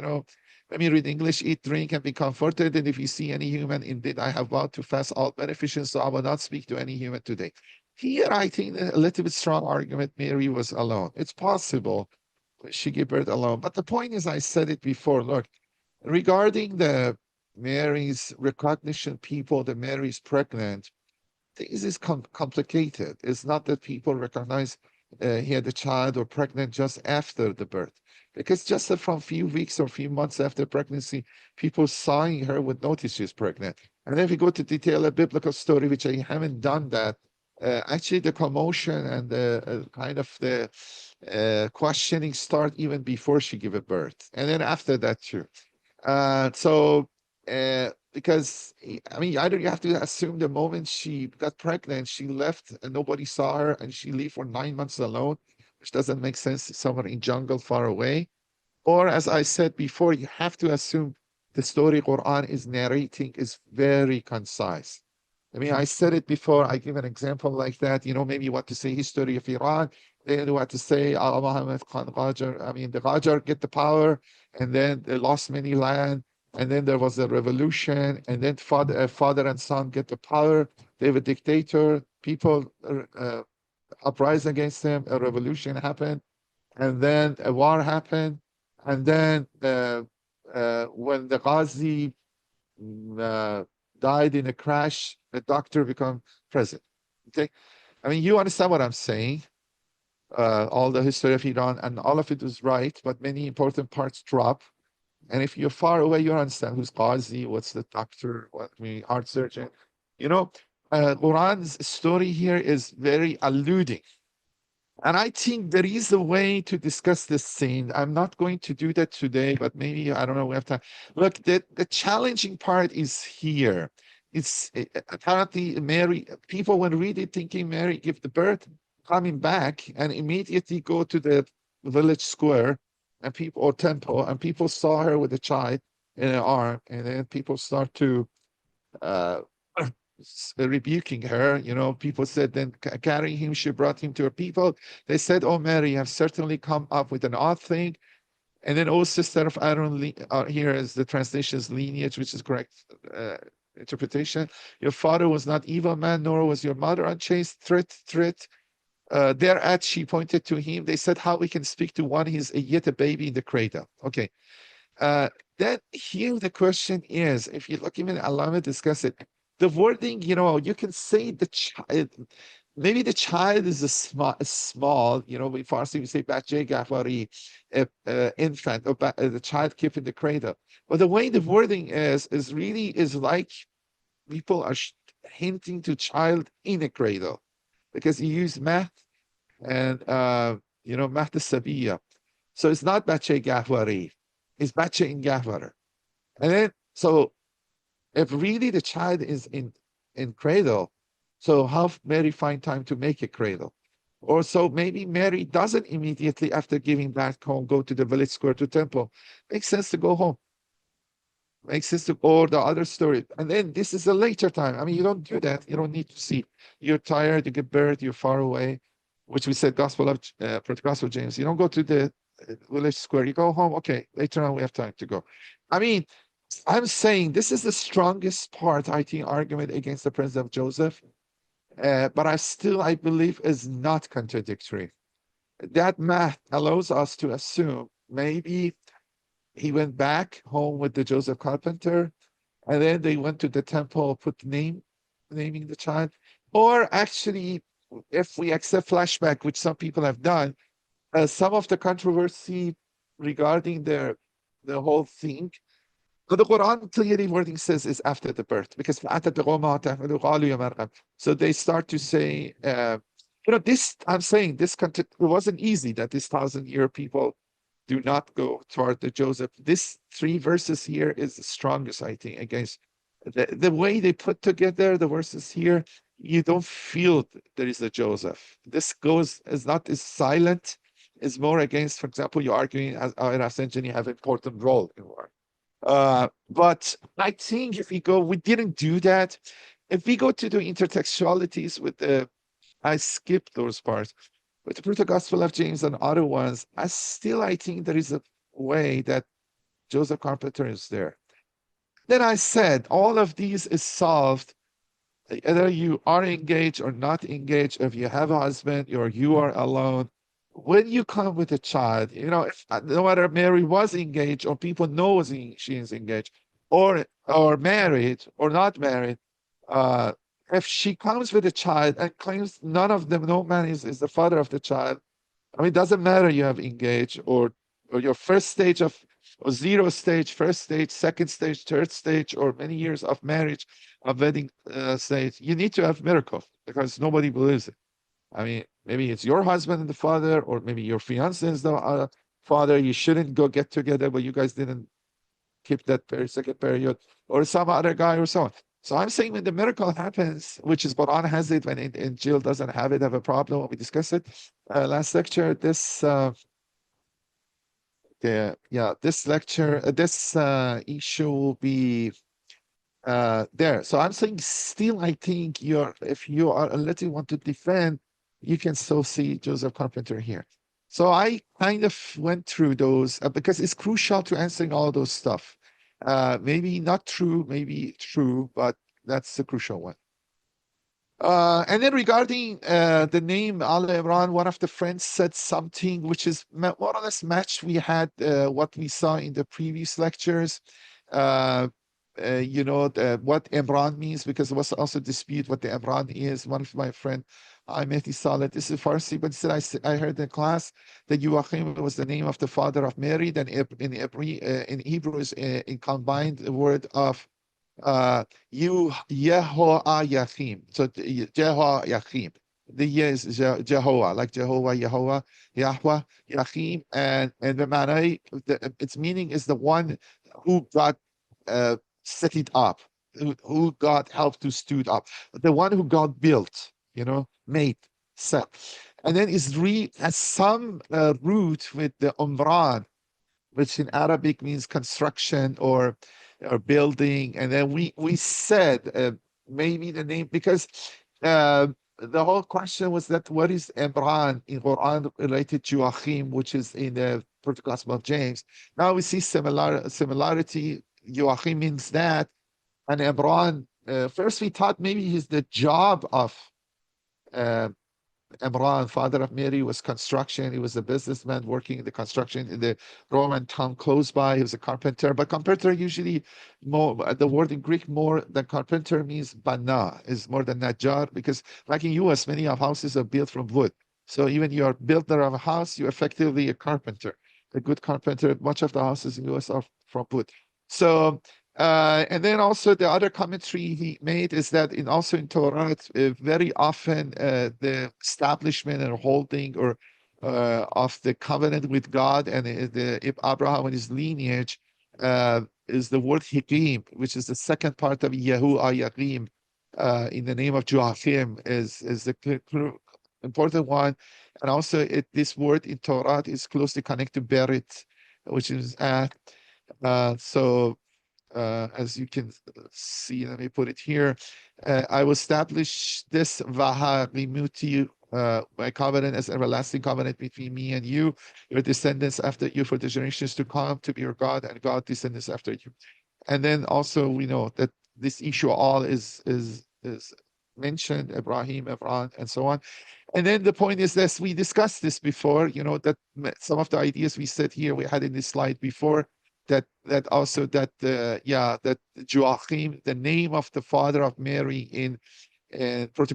Let me read English. Eat, drink, and be comforted. And if you see any human, indeed, I have vowed to fast all beneficence, so I will not speak to any human today. Here, I think a little bit strong argument, Mary was alone. It's possible she gave birth alone. But the point is, I said it before, look, regarding the Mary's recognition, people, that Mary's pregnant, things is complicated. It's not that people recognize he had a child or pregnant just after the birth. Because just from a few weeks or few months after pregnancy, people sawing her would notice she's pregnant. And then if we go to detail a biblical story, which I haven't done that, actually the commotion and the kind of the questioning start even before she gave birth. And then after that too. So because I mean, either you have to assume the moment she got pregnant, she left and nobody saw her, and she lived for 9 months alone, which doesn't make sense, somewhere in jungle far away. Or as I said before, you have to assume the story Quran is narrating is very concise. I mean, I said it before, I give an example like that, maybe you want to say history of Iran, then you want to say Muhammad Khan Qajar, I mean, the Qajar get the power, and then they lost many land, and then there was a revolution, and then father and son get the power, they have a dictator, people uprise against him, a revolution happened, and then a war happened, and then when the Ghazi died in a crash, the doctor became president. Okay, I mean, you understand what I'm saying. All the history of Iran, and all of it is right, but many important parts drop. And if you're far away, you understand who's Ghazi, what's the doctor, what I mean, heart surgeon. Quran's story here is very alluding. And I think there is a way to discuss this scene. I'm not going to do that today, but maybe, I don't know, we have time. Look, the challenging part is here. It's apparently Mary, people when read it thinking Mary give the birth, coming back and immediately go to the village square and people, or temple, and people saw her with a child in her arm, and then people start to rebuking her. People said, then carrying him, she brought him to her people. They said, oh, Mary, you have certainly come up with an odd thing. And then, oh, sister of Aaron, here is the translation's lineage, which is correct interpretation. Your father was not evil man, nor was your mother unchaste. Threat. Thereat, she pointed to him. They said, how we can speak to one who's yet a baby in the cradle. Okay. Then here the question is, if you look, even Allah discuss it, the wording, you can say the child, maybe the child is a small, in Farsi we say bache gahwari, infant, or the child kept in the cradle. But the way the wording is like people are hinting to child in a cradle, because you use math and math sabiya. So it's not bache gahwari, it's bache in gahwara. And then, so if really the child is in cradle, so how Mary find time to make a cradle? Or so maybe Mary doesn't immediately after giving back home go to the village square to temple. Makes sense to go home. Makes sense to, or the other story. And then this is a later time. I mean, you don't do that. You don't need to see. You're tired, you get buried, you're far away, which we said Gospel of Gospel of James. You don't go to the village square, you go home. Okay, later on we have time to go. I mean, I'm saying this is the strongest part, I think, argument against the presence of Joseph, but I believe is not contradictory. That math allows us to assume maybe he went back home with the Joseph Carpenter, and then they went to the temple, put naming the child. Or actually, if we accept flashback, which some people have done, some of the controversy regarding the whole thing, but the Quran clearly wording says is after the birth, because so they start to say, this, I'm saying this, it wasn't easy that this 1,000-year people do not go toward the Joseph. This 3 verses here is the strongest, I think, against the way they put together the verses here. You don't feel there is a Joseph. This is not as silent, is more against, for example, you're arguing as you have an important role in war. But I think if we didn't do that. If we go to the intertextualities with I skipped those parts. With the Proto Gospel of James and other ones, I think there is a way that Joseph Carpenter is there. Then I said, all of these is solved, either you are engaged or not engaged, if you have a husband or you are alone. When you come with a child, no matter Mary was engaged or people know she is engaged, or married or not married, if she comes with a child and claims no man is the father of the child, I mean, it doesn't matter you have engaged or your first stage or 0 stage, first stage, second stage, third stage, or many years of marriage, of wedding stage, you need to have miracle, because nobody believes it. I mean, maybe it's your husband and the father, or maybe your fiance is the father. You shouldn't go get together, but you guys didn't keep that second period, or some other guy or so on. So I'm saying when the miracle happens, which is Quran has it, when Jill doesn't have it, have a problem. We discussed it last lecture. This this lecture, this issue will be there. So I'm saying still, I think if you are a little want to defend, you can still see Joseph Carpenter here. So I kind of went through those because it's crucial to answering all those stuff. Maybe not true, maybe true, but that's the crucial one. And then regarding the name Imran, one of the friends said something which is more or less matched. We had what we saw in the previous lectures. You know, what Imran means, because there was also dispute what the Imran is. One of my friend, I met he saw that this is Farsi, but said I heard in class that Yəhoyāqim was the name of the father of Mary. Then in Hebrew is a combined word of Yəhoyāqim. So Yəhoyāqim. The Ye is Jehovah, like Jehovah, Yahweh, Yahweh, and the manai, its meaning is the one who got set it up, who God helped to stood up, the one who God built, you know, made, set. And then is has some root with the Umran, which in Arabic means construction or building. And then we said maybe the name, because the whole question was that what is Imran in Quran related to Joachim, which is in the Gospel of James. Now we see similarity. Joachim means that, and Imran. First we thought maybe he's the job of Amram, father of Mary, was construction. He was a businessman working in the construction in the Roman town close by. He was a carpenter, but carpenter usually more, the word in Greek more than carpenter means bana, is more than najjar, because like in US, many of houses are built from wood. So even you're a builder of a house, you're effectively a carpenter, a good carpenter. Much of the houses in US are from wood. So and then also the other commentary he made is that also in Torah, very often the establishment and holding or of the covenant with God and Abraham and his lineage is the word Hikim, which is the second part of Yəhoyāqim in the name of Joachim is the important one. And also this word in Torah is closely connected to Berit, which is as you can see, let me put it here. I will establish this Vahagimuti, my covenant as everlasting covenant between me and you, your descendants after you for the generations to come, to be your God, and God descendants after you. And then also we know that this issue all is mentioned, Ibrahim, Imran, and so on. And then the point is this, we discussed this before, you know, that some of the ideas we said here, we had in this slide before, that Joachim, the name of the father of Mary in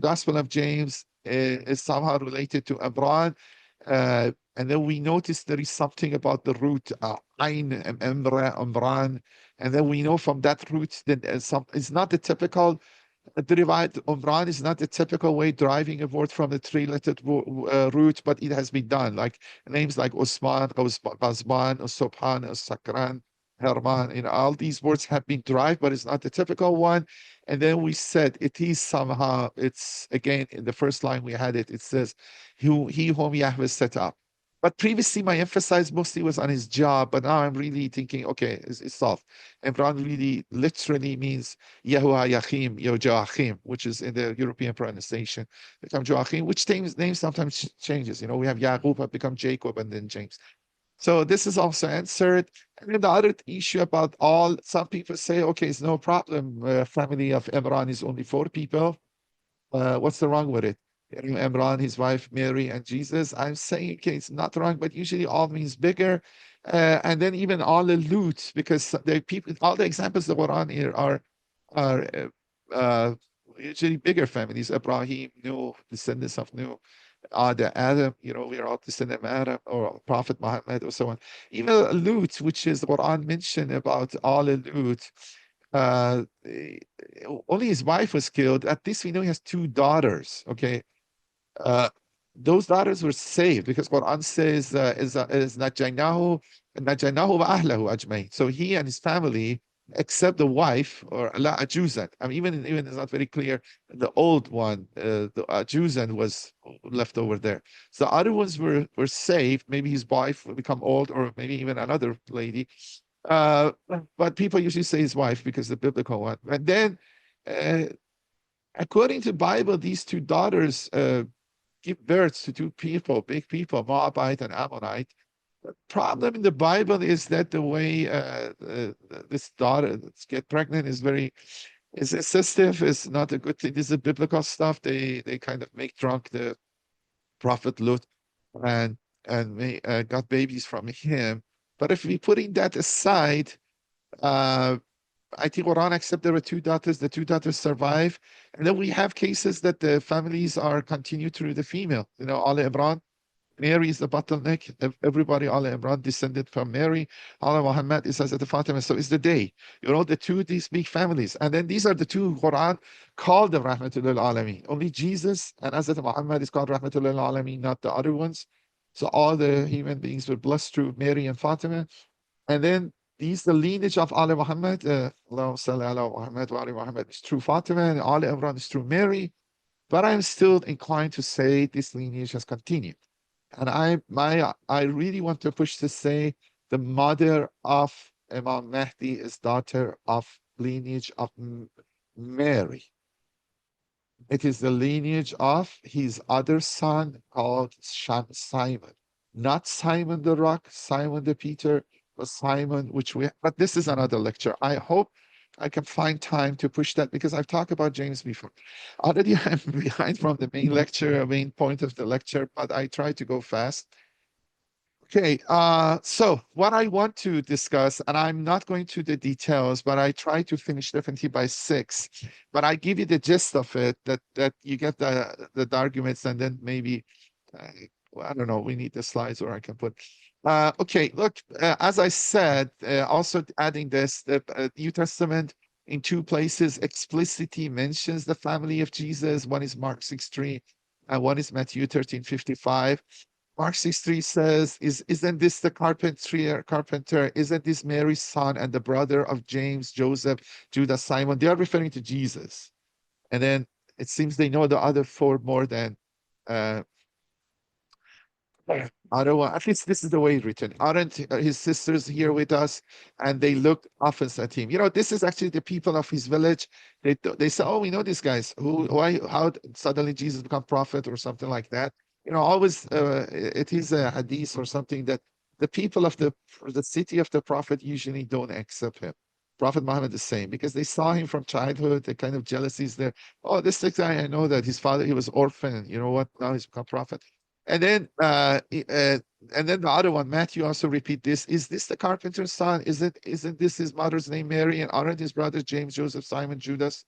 Gospel of James, is somehow related to Amram. And then we noticed there is something about the root Ain, Amran, and then we know from that root that it's not the typical derived. Amran is not the typical way driving a word from a three-lettered root, but it has been done. Like names like Osman, Bazban, Sobhan, Sakran, Herman, you know, all these words have been derived, but it's not the typical one. And then we said it is somehow, it's again in the first line we had it says, he whom Yahweh set up. But previously my emphasis mostly was on his job, but now I'm really thinking, okay, it's solved. Imran really literally means Yəhoyāqim, Yəhoyāqim, which is in the European pronunciation, become Joachim, which name sometimes changes. You know, we have Yaqub have become Jacob and then James. So this is also answered. And then the other issue about some people say, okay, it's no problem. Family of Imran is only 4 people. What's the wrong with it? Imran, his wife, Mary, and Jesus. I'm saying, okay, it's not wrong, but usually all means bigger. And then even all allude, because the people, all the examples that were on here are usually bigger families. Ibrahim, Noah, descendants of Noah. The Adam, you know, we are all descendants of Adam or Prophet Muhammad or so on. Even Lut, which is the Quran mentioned about all Lut, only his wife was killed. At least we know he has 2 daughters. Okay, those daughters were saved because Quran says is najaynahu wa ahlahu ajmain. So he and his family, except the wife or la ajuzan. I mean, even it's not very clear. The old one, the ajuzan was left over there. So the other ones were saved. Maybe his wife will become old, or maybe even another lady. But people usually say his wife because the biblical one. And then, according to the Bible, these two daughters give birth to two people, big people, Moabite and Ammonite. The problem in the Bible is that the way this daughter get pregnant is assistive, is not a good thing. This is biblical stuff. They kind of make drunk the prophet Lut and got babies from him. But if we putting that aside, I think Quran accept there were two daughters. The two daughters survive, and then we have cases that the families are continued through the female. You know, Al Imran, Mary is the bottleneck. Everybody, Al Imran, descended from Mary. Al Muhammad is Hazrat Fatima. So it's the day. You know, these big families, and then these are the two Quran called the Rahmatul lil Alameen. Only Jesus and Hazrat Muhammad is called Rahmatul lil Alameen, not the other ones. So all the human beings were blessed through Mary and Fatima, and then the lineage of Ali Muhammad, Allahumma salli ala Muhammad wa ali Muhammad, is through Fatima, and Ali Imran is through Mary. But I'm still inclined to say this lineage has continued. And I really want to push to say the mother of Imam Mahdi is daughter of lineage of Mary. It is the lineage of his other son called Simon. Not Simon the Rock, Simon the Peter, but Simon, but this is another lecture. I hope I can find time to push that because I've talked about James before. Already I'm behind from the main lecture, main point of the lecture, but I try to go fast. Okay, so what I want to discuss, and I'm not going to the details, but I try to finish definitely by 6. But I give you the gist of it, that you get the arguments, and then maybe, I don't know, we need the slides, or I can put. Okay, look, as I said, also adding this, the New Testament in 2 places explicitly mentions the family of Jesus. One is Mark 6:3, and one is Matthew 13:55. Mark 6:3 says, isn't this the carpenter? Isn't this Mary's son and the brother of James, Joseph, Judas, Simon? They are referring to Jesus. And then it seems they know the other 4 more than at least this is the way it's written. Aren't his sisters here with us? And they look often at him. You know, this is actually the people of his village. They say, oh, we know these guys. How suddenly Jesus become prophet or something like that? You know, always it is a hadith or something that the people of the city of the prophet usually don't accept him. Prophet Muhammad the same, because they saw him from childhood. The kind of jealousies there. Oh, this guy, I know that his father, he was orphan. You know what? Now he's become prophet. And then the other one, Matthew also repeat this. Is this the carpenter's son? Isn't this his mother's name, Mary? And aren't his brothers James, Joseph, Simon, Judas?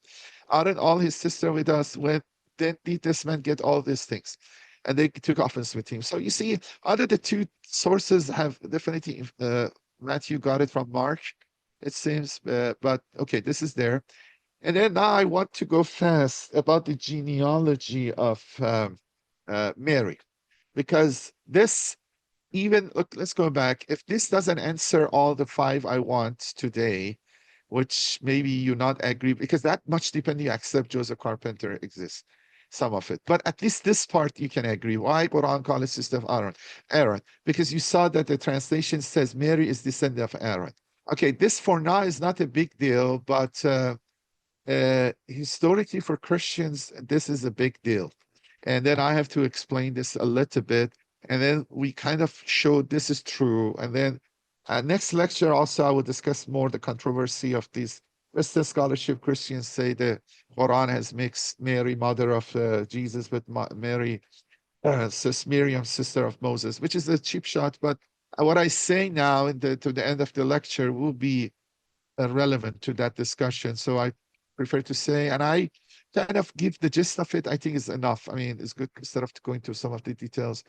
Aren't all his sister with us? When then did this man get all these things? And they took offense with him. So you see, other the 2 sources have definitely Matthew got it from Mark, it seems. But okay, this is there. And then now I want to go fast about the genealogy of Mary. Because this, look, let's go back. If this doesn't answer all the 5 I want today, which maybe you not agree, because that much depending you accept Joseph Carpenter exists, some of it. But at least this part you can agree. Why Quran call it sister of Aaron? Because you saw that the translation says Mary is descendant of Aaron. Okay, this for now is not a big deal, but historically for Christians, this is a big deal. And then I have to explain this a little bit. And then we kind of showed this is true. And then next lecture also, I will discuss more the controversy of these Western scholarship. Christians say the Quran has mixed Mary, mother of Jesus, with Mary, Miriam, sister of Moses, which is a cheap shot. But what I say now to the end of the lecture will be relevant to that discussion. So I prefer to say, and I kind of give the gist of it, I think is enough. I mean, it's good instead of going to some of the details.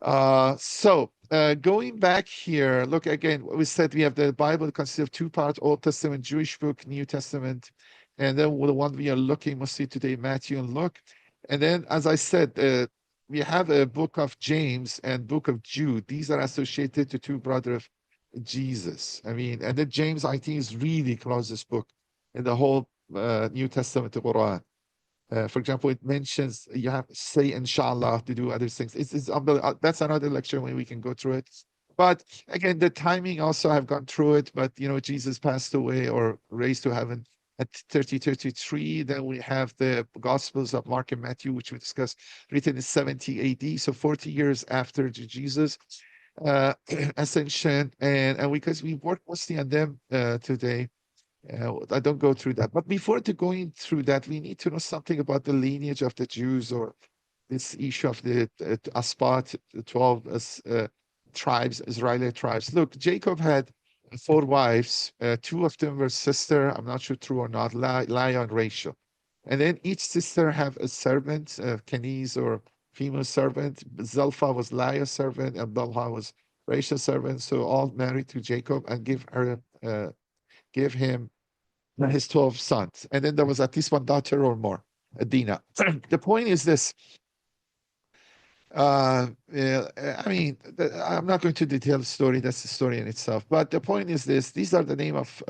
Going back here, look again, we said we have the Bible consists of 2 parts, Old Testament, Jewish book, New Testament, and then the one we are looking mostly today, Matthew and Luke. And then, as I said, we have a book of James and book of Jude. These are associated to two brothers of Jesus. I mean, and then James, I think, is really closest book in the whole New Testament, the Qur'an. For example, it mentions you have to say inshallah to do other things. That's another lecture when we can go through it. But again, the timing also, I've gone through it, but Jesus passed away or raised to heaven at 3033. Then we have the Gospels of Mark and Matthew, which we discussed, written in 70 AD, so 40 years after Jesus ascension. And because we work mostly on them today, I don't go through that. But before going through that, we need to know something about the lineage of the Jews, or this issue of the Aspat, the 12 tribes, Israeli tribes. Look, Jacob had 4 wives. 2 of them were sister. I'm not sure true or not, Leah and Rachel. And then each sister have a servant, Kenaz or female servant. Zilpah was Leah's servant, and Bilhah was Rachel's servant. So all married to Jacob and give him his 12 sons. And then there was at least one daughter or more, Dinah. The point is this. I mean, I'm not going to detail the story. That's the story in itself. But the point is this. These are the name of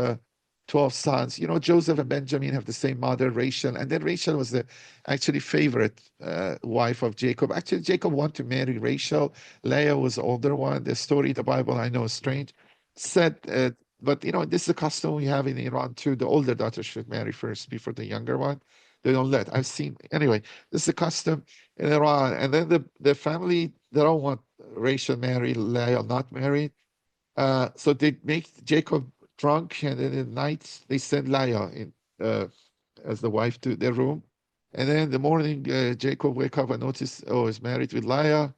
12 sons. Joseph and Benjamin have the same mother, Rachel. And then Rachel was the actually favorite wife of Jacob. Actually, Jacob wanted to marry Rachel. Leah was the older one. The story, the Bible, I know is strange. Said, but this is a custom we have in Iran too. The older daughter should marry first before the younger one. They don't let. I've seen. Anyway, this is a custom in Iran. And then the family, they don't want Rachel married, Leah not married. So they make Jacob drunk, and then at night they send Leah in as the wife to their room. And then in the morning, Jacob wake up and notice, he's married with Leah.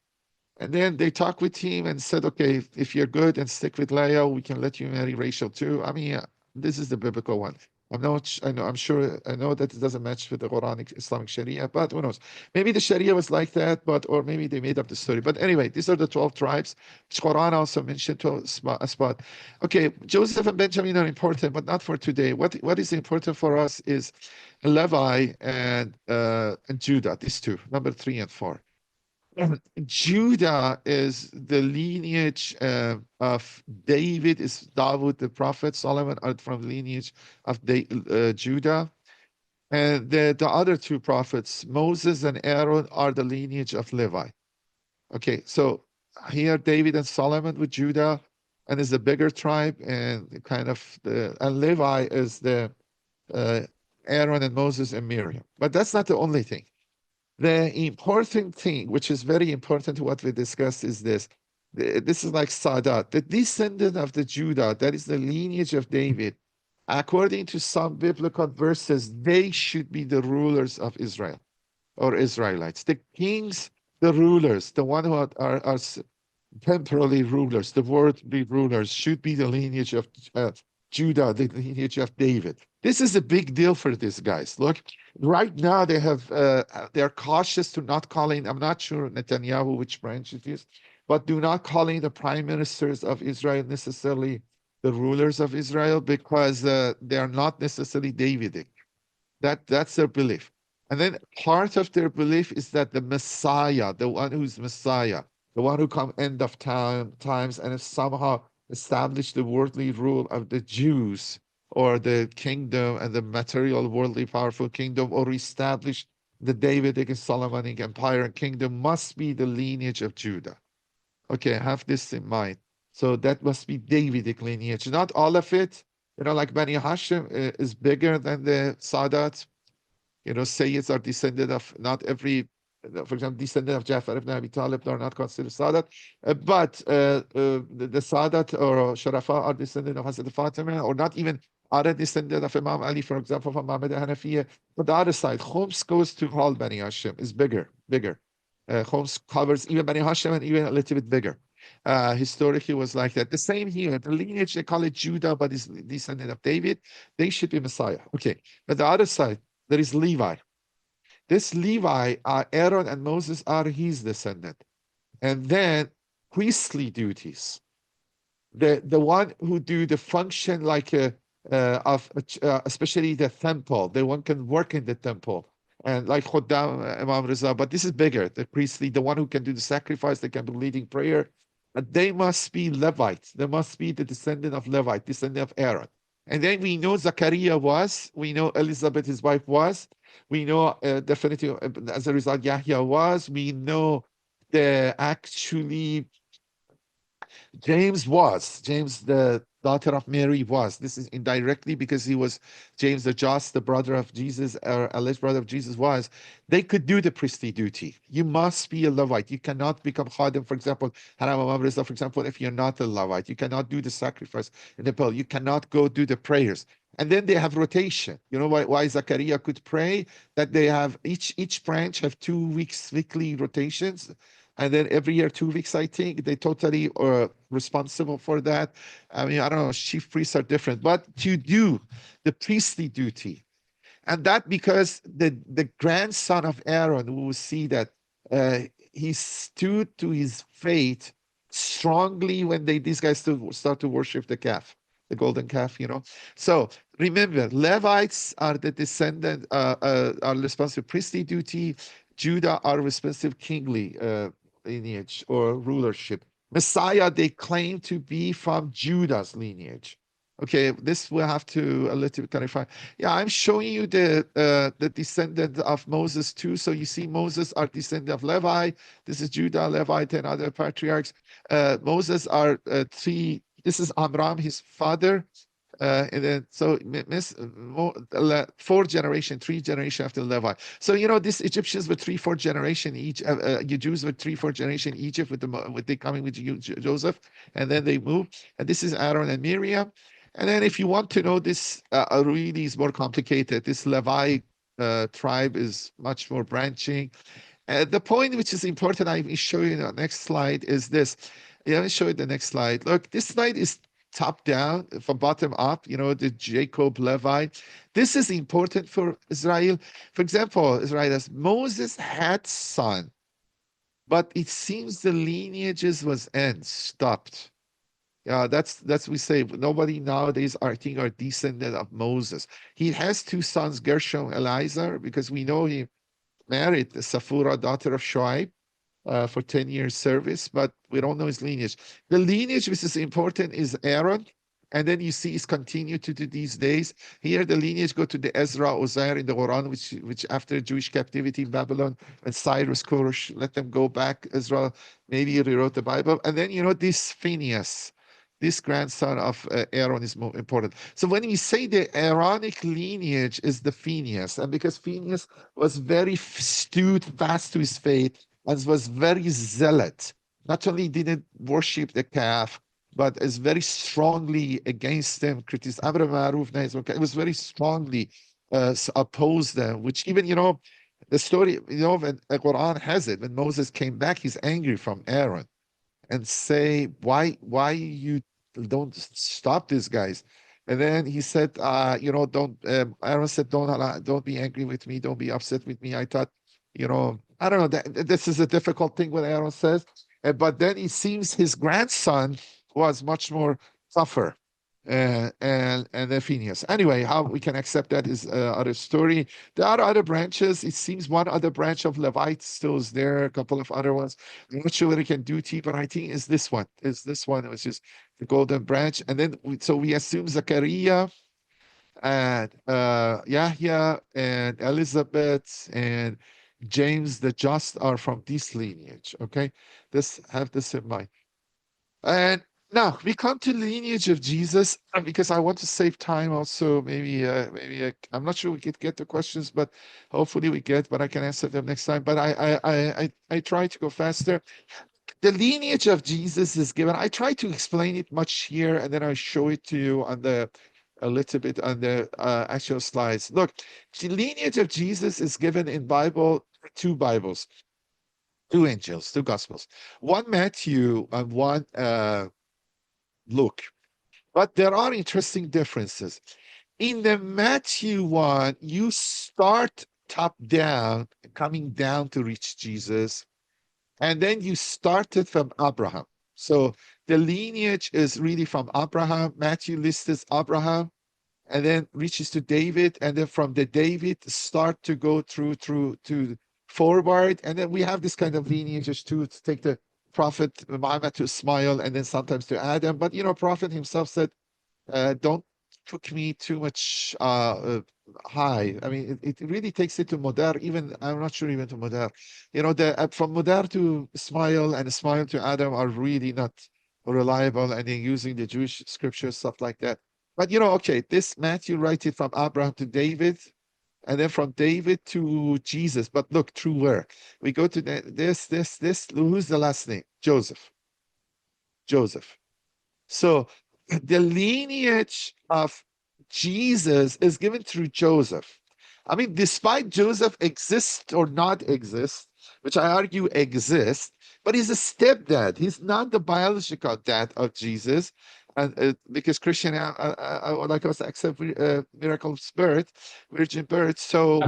And then they talk with him and said, okay, if you're good and stick with Leah, we can let you marry Rachel too. I mean, this is the biblical one. I know that it doesn't match with the Quranic Islamic Sharia, but who knows? Maybe the Sharia was like that, or maybe they made up the story. But anyway, these are the 12 tribes. Quran also mentioned 12 spot. Okay, Joseph and Benjamin are important, but not for today. What is important for us is Levi and Judah, these two, number 3 and 4. Judah is the lineage of David, is Dawood the prophet. Solomon are from the lineage of Judah. And the other 2 prophets, Moses and Aaron, are the lineage of Levi. Okay, so here David and Solomon with Judah, and is a bigger tribe, and and Levi is the Aaron and Moses and Miriam. But that's not the only thing. The important thing, which is very important to what we discussed, is this. This is like Sadat, the descendant of the Judah, that is the lineage of David. According to some biblical verses, they should be the rulers of Israel or Israelites. The kings, the rulers, the one who are temporally rulers, the worldly rulers, should be the lineage of Judah, the lineage of David. This is a big deal for these guys. Look, right now they're cautious to not calling, I'm not sure Netanyahu which branch it is, but do not calling the prime ministers of Israel necessarily the rulers of Israel, because they are not necessarily Davidic. That's their belief. And then part of their belief is that the Messiah, the one who's Messiah, the one who come end of times and somehow establish the worldly rule of the Jews, or the kingdom and the material, worldly, powerful kingdom, or establish the Davidic and Solomonic empire and kingdom, must be the lineage of Judah. Okay, have this in mind. So that must be Davidic lineage. Not all of it, like Bani Hashim is bigger than the Sadat. Sayyids are descended of, not every, for example, descendant of Jafar ibn Abi Talib are not considered Sadat, but the Sadat or Sharafa are descendant of Hazrat Fatima, or not even are a descendant of Imam Ali, for example, from Muhammad Hanafiya. But the other side, Khoms goes to all Bani Hashim, is bigger. Khoms covers even Bani Hashim and even a little bit bigger. Historically was like that. The same here, the lineage, they call it Judah, but is descendant of David. They should be Messiah. Okay, but the other side, there is Levi. This Levi, Aaron and Moses are his descendant. And then priestly duties. The one who do the function like especially the temple, the one can work in the temple. and like Khuddam, Imam Reza, but this is bigger. The priestly, the one who can do the sacrifice, they can be leading prayer. They must be Levites. They must be the descendant of Levite, descendant of Aaron. And then we know Zachariah was, we know Elizabeth, his wife, was, we know definitely as a result Yahya was, we know the actually James, the daughter of Mary, was. This is indirectly because he was James the Just, the brother of Jesus, or alleged brother of Jesus was. They could do the priestly duty. You must be a Levite. You cannot become Khadim, for example, Haram Imam Reza, for example, if you're not a Levite. You cannot do the sacrifice in the temple. You cannot go do the prayers. And then they have rotation. You know why Zachariah could pray? That they have each branch have 2 weeks weekly rotations. And then every year, 2 weeks, I think, they totally are responsible for that. I mean, I don't know, chief priests are different, but to do the priestly duty. And that because the grandson of Aaron, we will see that he stood to his faith strongly when these guys start to worship the calf, the golden calf, you know. So remember, Levites are the descendant, are responsible for priestly duty. Judah are responsive kingly lineage or rulership. Messiah, they claim to be from Judah's lineage. Okay, this we'll have to a little bit clarify. Yeah, I'm showing you the descendant of Moses too. So you see Moses are descendant of Levi. This is Judah, Levite, and other patriarchs. Moses are three. This is Amram, his father. And then so four generation, 3 generation after Levi. So you know these Egyptians were 3-4 generation each. You Jews were 3-4 generation Egypt with they coming with Joseph, and then they moved. And this is Aaron and Miriam. And then if you want to know this, really is more complicated. This Levi tribe is much more branching. The point which is important, I will show you in the next slide is this. Let me show you the next slide. Look, this slide is top down from bottom up, you know, the Jacob, Levi. This is important for Israel. For example, Israelites, Moses had son, but it seems the lineages was stopped. Yeah, that's we say nobody nowadays are descendant of Moses. He has 2 sons, Gershom, Eliezer, because we know he married the Sapphira, daughter of Shoaib, for 10 years service, but we don't know his lineage. The lineage which is important is Aaron, and then you see it's continued to these days. Here the lineage go to the Ezra, Uzair in the Quran, which after Jewish captivity in Babylon, when Cyrus, Koresh let them go back, Ezra maybe rewrote the Bible. And then, you know, this Phineas, this grandson of Aaron is more important. So when we say the Aaronic lineage is the Phineas, and because Phineas was very stood fast to his faith, and was very zealot, not only didn't worship the calf, but is very strongly against them, criticized. It was very strongly opposed them, which even, you know, the story, you know, when the Quran has it, when Moses came back, he's angry from Aaron and say, why you don't stop these guys? And then he said, you know, Aaron said, don't be angry with me. Don't be upset with me. I thought, you know, I don't know, this is a difficult thing what Aaron says, but then it seems his grandson was much more tougher, and then Phineas. Anyway, how we can accept that is other story. There are other branches. It seems one other branch of Levite still is there, a couple of other ones. I'm not sure whether it can do T, but I think it's this one, which is the golden branch. And then, so we assume Zechariah and Yahya and Elizabeth and James the Just are from this lineage. Okay, have this in mind. And now we come to lineage of Jesus, because I want to save time. Also, maybe I'm not sure we could get the questions, but hopefully we get. But I can answer them next time. But I try to go faster. The lineage of Jesus is given. I try to explain it much here, and then I show it to you on a little bit on the actual slides. Look, the lineage of Jesus is given in Bible, 2 Bibles, 2 angels, 2 Gospels, one Matthew and one Luke. But there are interesting differences. In the Matthew one, you start top down, coming down to reach Jesus, and then you started from Abraham. So the lineage is really from Abraham. Matthew lists Abraham, and then reaches to David, and then from the David start to go through to forward, and then we have this kind of lineages to take the Prophet Muhammad to Ismail, and then sometimes to Adam. But Prophet himself said, don't took me too much high. I mean, it really takes it to Modar. Even I'm not sure even to Modar. From Modar to Ismail and Ismail to Adam are really not reliable, and then using the Jewish scriptures, stuff like that. But okay, this Matthew writes it from Abraham to David, and then from David to Jesus. But look, through where? We go to this. Who's the last name? Joseph. Joseph. So the lineage of Jesus is given through Joseph. I mean, despite Joseph exist or not exist, which I argue exists, but he's a stepdad. He's not the biological dad of Jesus. And because Christian would like us to accept miracles birth, virgin birth. So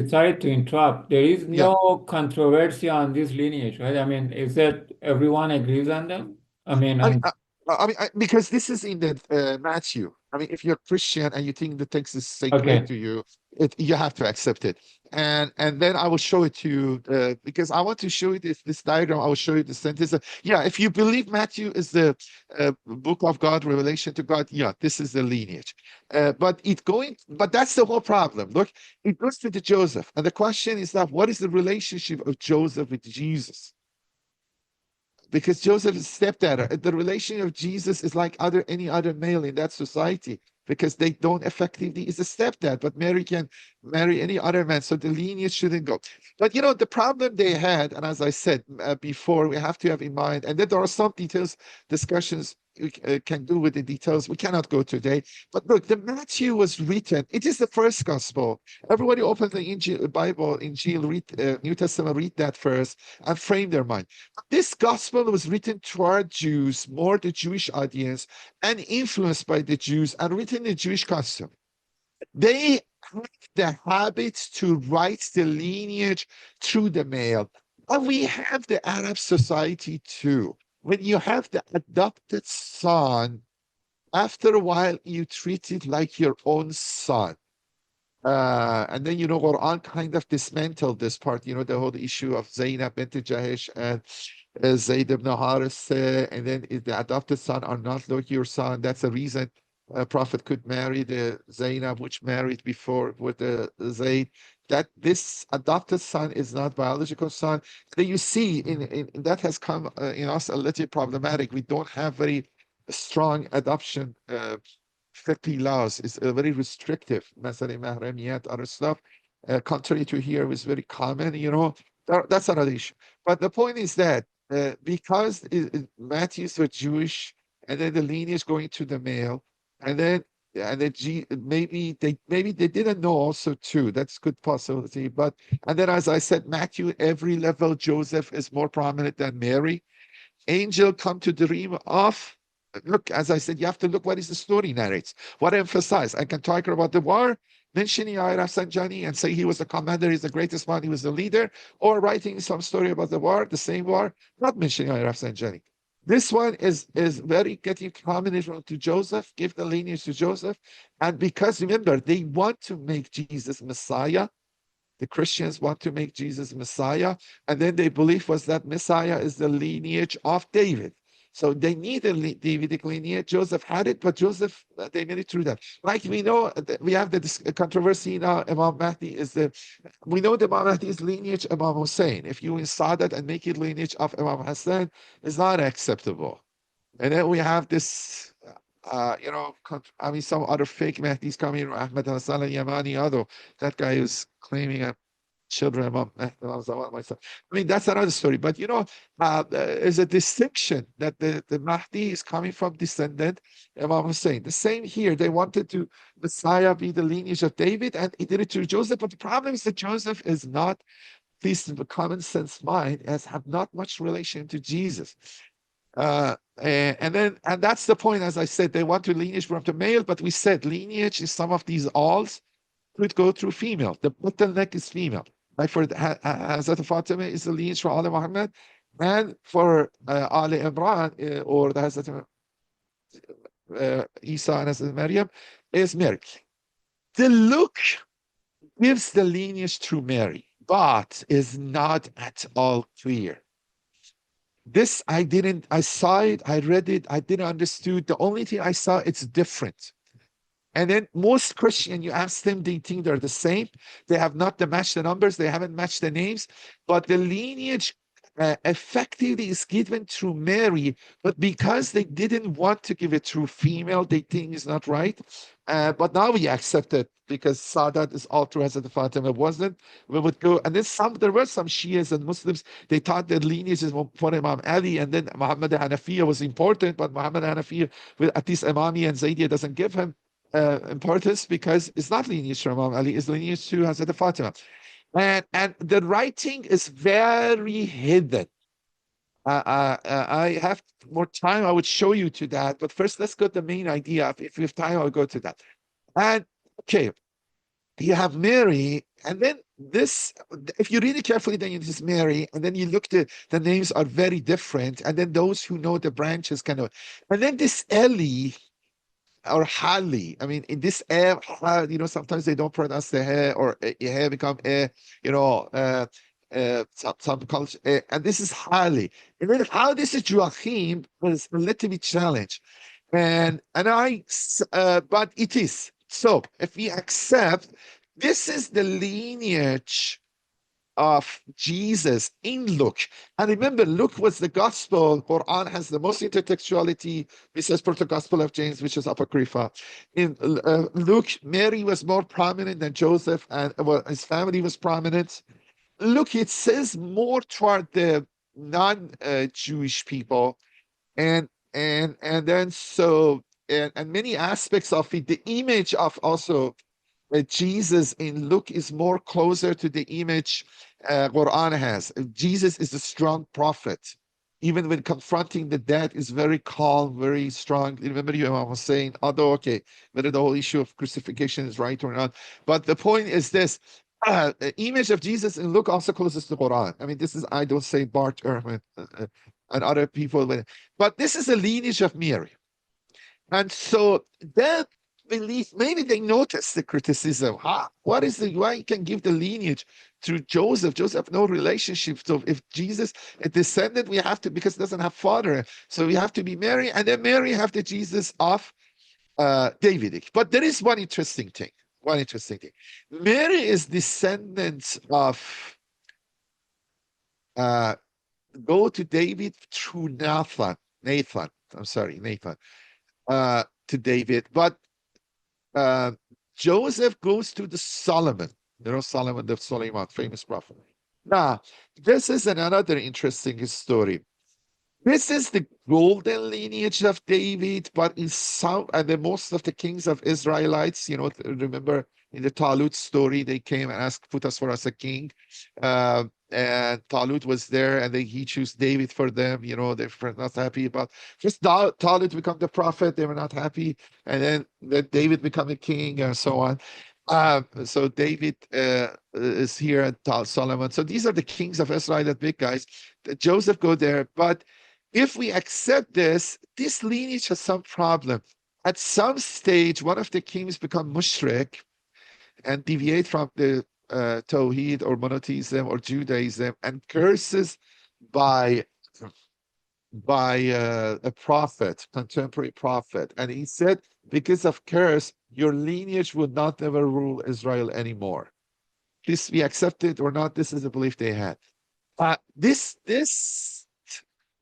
Sorry to interrupt. There is no controversy on this lineage, right? I mean, is that everyone agrees on them? I mean, because this is in the Matthew. I mean, if you're Christian and you think the text is sacred to you, you have to accept it. And then I will show it to you because I want to show you this diagram. I will show you the sentence. If you believe Matthew is the book of God, revelation to God, this is the lineage. But that's the whole problem. Look, it goes to the Joseph, and the question is that what is the relationship of Joseph with Jesus? Because Joseph is stepdad. The relation of Jesus is like any other male in that society, because they don't effectively is a stepdad, but Mary can marry any other man, so the lineage shouldn't go. But the problem they had, and as I said before, we have to have in mind, and then there are some details, discussions we can do with the details. We cannot go today. But look, the Matthew was written. It is the first gospel. Everybody open the Injil, Bible, Injil, read New Testament, read that first, and frame their mind. This gospel was written toward Jews, more the Jewish audience, and influenced by the Jews, and written in the Jewish custom. They have the habit to write the lineage through the male. And we have the Arab society too. When you have the adopted son, after a while, you treat it like your own son. And then, Qur'an kind of dismantled this part, the whole issue of Zainab bint Jahesh and Zayd ibn Haris, and then the adopted son are not like your son. That's the reason a prophet could marry the Zainab, which married before with the Zayd, that this adopted son is not biological son. Then you see in that has come in us a little problematic. We don't have very strong adoption fiqh laws. It's very restrictive. Masala mahramiyat, other stuff, contrary to here, is very common. That's another issue. But the point is that because Matthews were Jewish, and then the lineage going to the male, and then maybe they didn't know also too. That's good possibility. But and then, as I said, Matthew, every level, Joseph is more prominent than Mary. Angel come to dream of. Look, as I said, you have to look what is the story narrates. What emphasize? I can talk about the war, mentioning Rafsanjani and say he was the commander, he's the greatest one, he was the leader, or writing some story about the war, the same war, not mentioning Rafsanjani. This one is very getting combination to Joseph, give the lineage to Joseph. And because remember, they want to make Jesus Messiah. The Christians want to make Jesus Messiah. And then their belief was that Messiah is the lineage of David. So they need a Davidic lineage. Joseph had it, but Joseph, they made it through that. Like we know, we have the controversy now, Imam Mahdi we know the Imam Mahdi's lineage, Imam Hussein. If you install that and make it lineage of Imam Hassan, is not acceptable. And then we have this, some other fake Mahdis coming, Ahmed Hassan al-Yamani, although that guy is claiming children myself. I mean, that's another story. But there's a distinction that the Mahdi is coming from descendant Imam Hussein. The same here. They wanted to Messiah be the lineage of David, and he did it to Joseph. But the problem is that Joseph is not, at least in the common sense mind, have not much relation to Jesus. And that's the point. As I said, they want to lineage from the male, but we said lineage is some of these alls could go through female. The bottleneck is female. Like for Hazrat Fatima is the lineage for Ali Muhammad, and for Ali Imran or the Hazrat Isa and Hazrat Maryam, is Mary. The Luke gives the lineage through Mary, but is not at all clear. This I saw it, I read it, I didn't understood. The only thing I saw, it's different. And then most Christian, you ask them, they think they're the same. They have not matched the numbers, they haven't matched the names, but the lineage effectively is given through Mary, but because they didn't want to give it through female, they think it's not right. But now we accept it because Sadat is all through Hazrat Fatima. Wasn't, we would go, and then there were some Shias and Muslims, they thought that lineage is for Imam Ali, and then Muhammad Hanafiya was important, but Muhammad Hanafiya, with at least Imami and Zaydiya, doesn't give him importance because it's not lineage from Imam Ali, it's lineage to Hazrat Fatima. And the writing is very hidden. I have more time, I would show you to that. But first, let's go to the main idea. If we have time, I'll go to that. And okay, you have Mary, and then this, if you read it carefully, then it is Mary, and then you look, the names are very different. And then those who know the branches can know. And then this Eli, or Hali. I mean, in this sometimes they don't pronounce the he, or he become some culture, and this is Hali. And then how this is Joachim was a little bit challenged, but it is. So if we accept, this is the lineage of Jesus in Luke. And remember, Luke was the gospel. Qur'an has the most intertextuality, besides Proto-Gospel of James, which is Apocrypha. In Luke, Mary was more prominent than Joseph, and his family was prominent. Luke, it says more toward the non-Jewish people, and then so and many aspects of it. The image of also Jesus in Luke is more closer to the image Qur'an has. Jesus is a strong prophet. Even when confronting the dead, is very calm, very strong. Remember, I was saying, although, okay, whether the whole issue of crucifixion is right or not. But the point is this, the image of Jesus in Luke also closes to Qur'an. I mean, this is, I don't say Bart Ehrman and other people, but this is a lineage of Mary. And so that belief, maybe they notice the criticism. Why you can give the lineage through Joseph? Joseph, no relationship. So if Jesus, a descendant, we have to, because it doesn't have father. So we have to be Mary, and then Mary have the Jesus of Davidic. But there is one interesting thing. Mary is descendant of go to David through Nathan, to David. But Joseph goes to the Solomon, Solomon the Suleiman, famous prophet. Now, this is another interesting story. This is the golden lineage of David, but in some, and then most of the kings of Israelites, remember in the Talut story, they came and asked, put us for us a king. And Talut was there, and he chose David for them. They were not happy about just Talut become the prophet. They were not happy, and then David become a king, and so on. So David is here at Solomon. So these are the kings of Israel, that big guys. Joseph go there, but if we accept this lineage has some problem. At some stage, one of the kings become mushrik and deviate from the Tawheed or monotheism or Judaism, and curses by a prophet, contemporary prophet. And he said, because of curse, your lineage will not ever rule Israel anymore. This, we accept it or not, this is a belief they had. This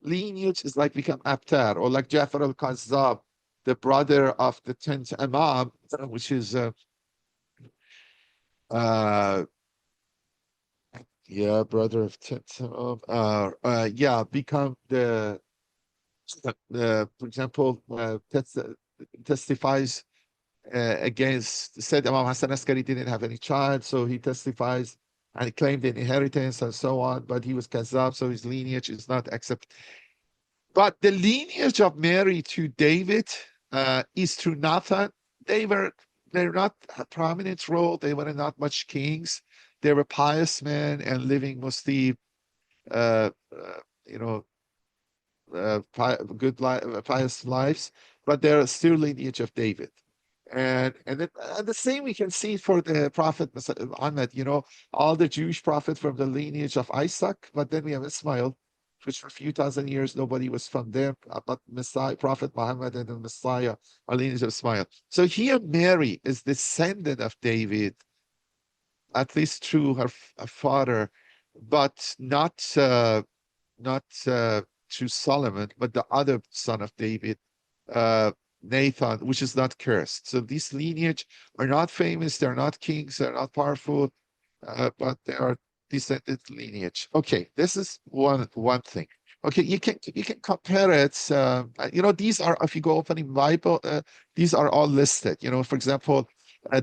lineage is like become Abtar, or like Jafar al-Kazzab, the brother of the 10th Imam, which is brother of 10th Imam, become the for example, testifies against, said Imam Hassan Askari didn't have any child, so he testifies and he claimed an inheritance and so on, but he was Kazzab, so his lineage is not accepted. But the lineage of Mary to David is through Nathan. They're not a prominent role. They were not much kings. They were pious men and living mostly, pious lives. But they're still lineage of David. And then the same we can see for the Prophet Muhammad, you know, all the Jewish prophets from the lineage of Isaac, but then we have Ismail, which for a few thousand years nobody was from there, but Messiah, Prophet Muhammad and the Messiah are lineage of Ismail. So here Mary is descendant of David, at least through her father, but not through Solomon, but the other son of David, Nathan, which is not cursed. So these lineage are not famous, they're not kings, they're not powerful, but they are descended lineage. Okay, this is one thing. Okay, you can compare it. You know, these are, if you go opening Bible, these are all listed. You know, for example,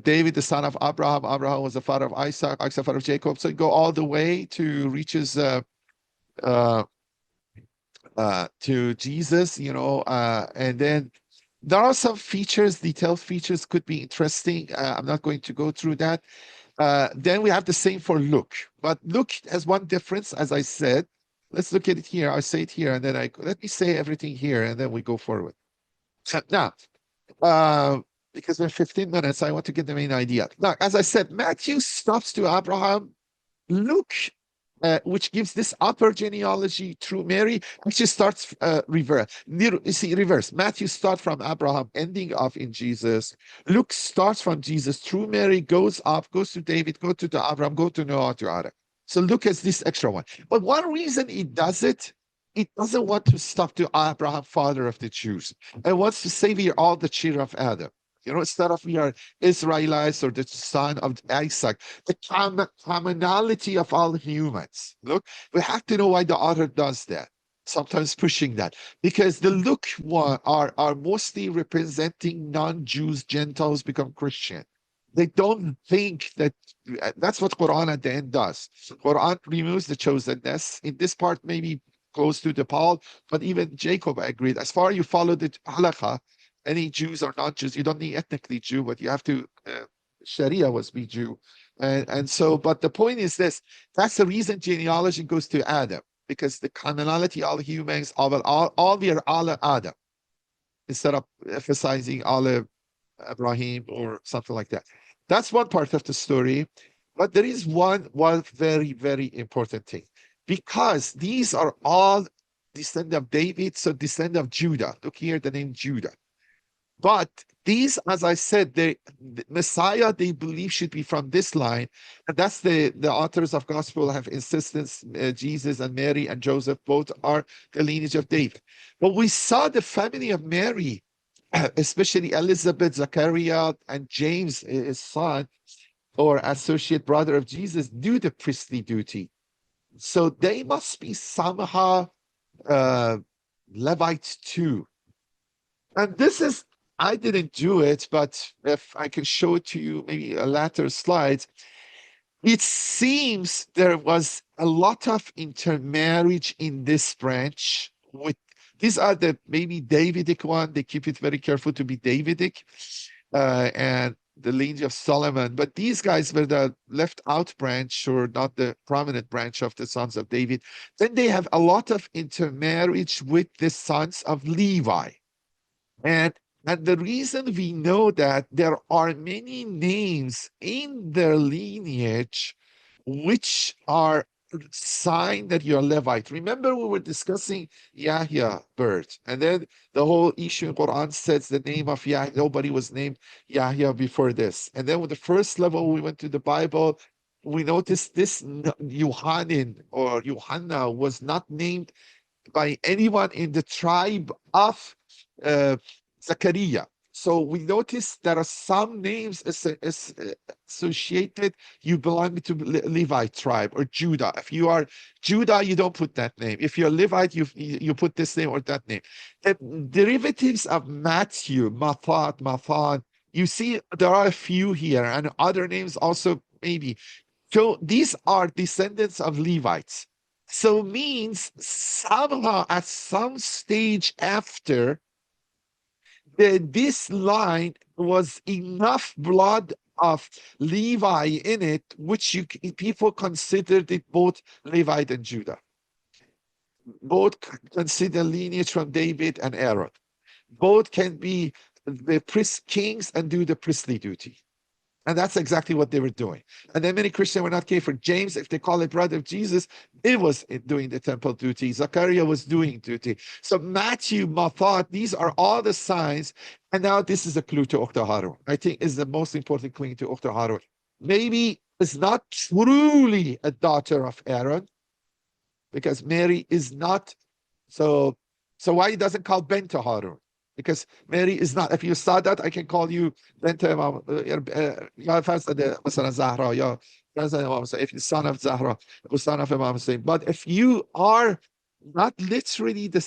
David, the son of Abraham. Abraham was the father of Isaac. Isaac, the father of Jacob. So you go all the way to reaches to Jesus. You know, and then there are some features, detailed features could be interesting. I'm not going to go through that. Then we have the same for Luke, but Luke has one difference, as I said. Let's look at it here. I say it here, and then let me say everything here, and then we go forward. So now, because we're 15 minutes, I want to get the main idea. Now, as I said, Matthew stops to Abraham. Luke, which gives this upper genealogy through Mary, actually starts reverse. You see, reverse. Matthew starts from Abraham, ending off in Jesus. Luke starts from Jesus through Mary, goes up, goes to David, go to the Abraham, go to Noah, to Adam. So Luke has this extra one. But one reason it does it doesn't want to stop to Abraham, father of the Jews. It wants to say we are all the children of Adam. You know, instead of we are Israelites or the son of Isaac, the commonality of all humans. Look, we have to know why the author does that, sometimes pushing that. Because the Luke one are mostly representing non-Jews, Gentiles become Christian. They don't think that, that's what Qur'an at the end does. Qur'an removes the chosenness. In this part, maybe close to the Paul, but even Jacob agreed. As far as you follow the halakha, any Jews or non-Jews, you don't need ethnically Jew, but you have to, Sharia was be Jew. And so, but the point is this, that's the reason genealogy goes to Adam, because the commonality, all humans, all we are all Adam, instead of emphasizing all Ibrahim or something like that. That's one part of the story, but there is one very, very important thing, because these are all descendant of David, so descendant of Judah. Look here, the name Judah. But these, as I said, the Messiah they believe should be from this line, and that's the authors of Gospel have insistence. Jesus and Mary and Joseph both are the lineage of David. But we saw the family of Mary, especially Elizabeth, Zachariah, and James, his son or associate brother of Jesus, do the priestly duty. So they must be somehow Levites too. And this is, I didn't do it, but if I can show it to you, maybe a later slide, it seems there was a lot of intermarriage in this branch. With these are the maybe Davidic one. They keep it very careful to be Davidic, and the lineage of Solomon. But these guys were the left out branch, or not the prominent branch of the sons of David. Then they have a lot of intermarriage with the sons of Levi. And the reason we know that, there are many names in their lineage which are sign that you're Levite. Remember, we were discussing Yahya birth, and then the whole issue in Quran says the name of Yahya, nobody was named Yahya before this. And then with the first level, we went to the Bible, we noticed this Yohanan or Yohanna was not named by anyone in the tribe of Zachariah. So we notice there are some names associated, you belong to Levite tribe or Judah. If you are Judah, you don't put that name. If you're Levite, you put this name or that name. The derivatives of Matthew, Mathan, you see there are a few here, and other names also maybe. So these are descendants of Levites. So means somehow at some stage after, this line was enough blood of Levi in it, which people considered it both Levite and Judah. Both consider lineage from David and Aaron. Both can be the priest kings and do the priestly duty. And that's exactly what they were doing. And then many Christians were not careful. James, if they call it brother of Jesus, it was doing the temple duty. Zachariah was doing duty. So Matthew, Mathat, these are all the signs. And now this is a clue to Ukhta Harun. I think is the most important clue to Ukhta Harun. Maybe it's not truly a daughter of Aaron, because Mary is not. So why he doesn't call Benta Harun? Because Mary is not. If you saw that, I can call you Benta Imam. If you're son of Zahra, or son of Imam Hussein. But if you are not literally the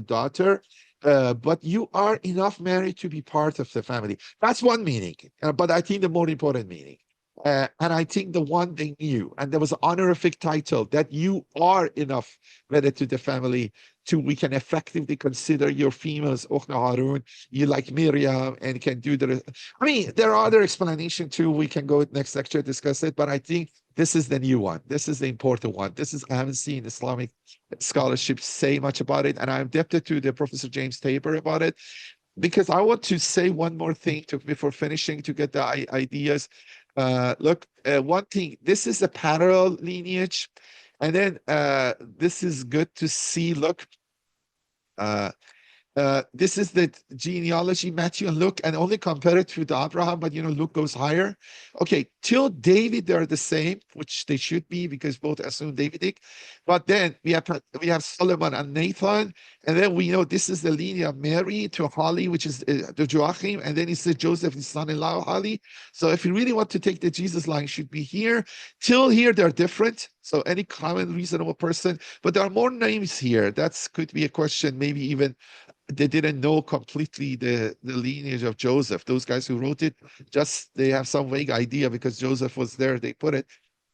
daughter, but you are enough married to be part of the family. That's one meaning. But I think the more important meaning. And I think the one they knew, and there was an honorific title, that you are enough wedded to the family to we can effectively consider your females, Ukhna Harun, you like Maryam, and can do the. I mean, there are other explanations too. We can go next lecture, discuss it, but I think this is the new one. This is the important one. This is, I haven't seen Islamic scholarship say much about it, and I'm indebted to the Professor James Tabor about it, because I want to say one more thing before finishing to get the ideas. Look, one thing, this is a parallel lineage, and then this is good to see. Look, this is the genealogy, Matthew and Luke, and only compare it to the Abraham, but Luke goes higher. Okay, till David, they're the same, which they should be because both assume Davidic. But then we have Solomon and Nathan, and then we know this is the lineage of Mary to Holly, which is the Joachim, and then he says Joseph, his son-in-law, Holly. So if you really want to take the Jesus line, should be here. Till here, they're different. So any common, reasonable person, but there are more names here. That could be a question, maybe even they didn't know completely the lineage of Joseph. Those guys who wrote it, just they have some vague idea because Joseph was there, they put it.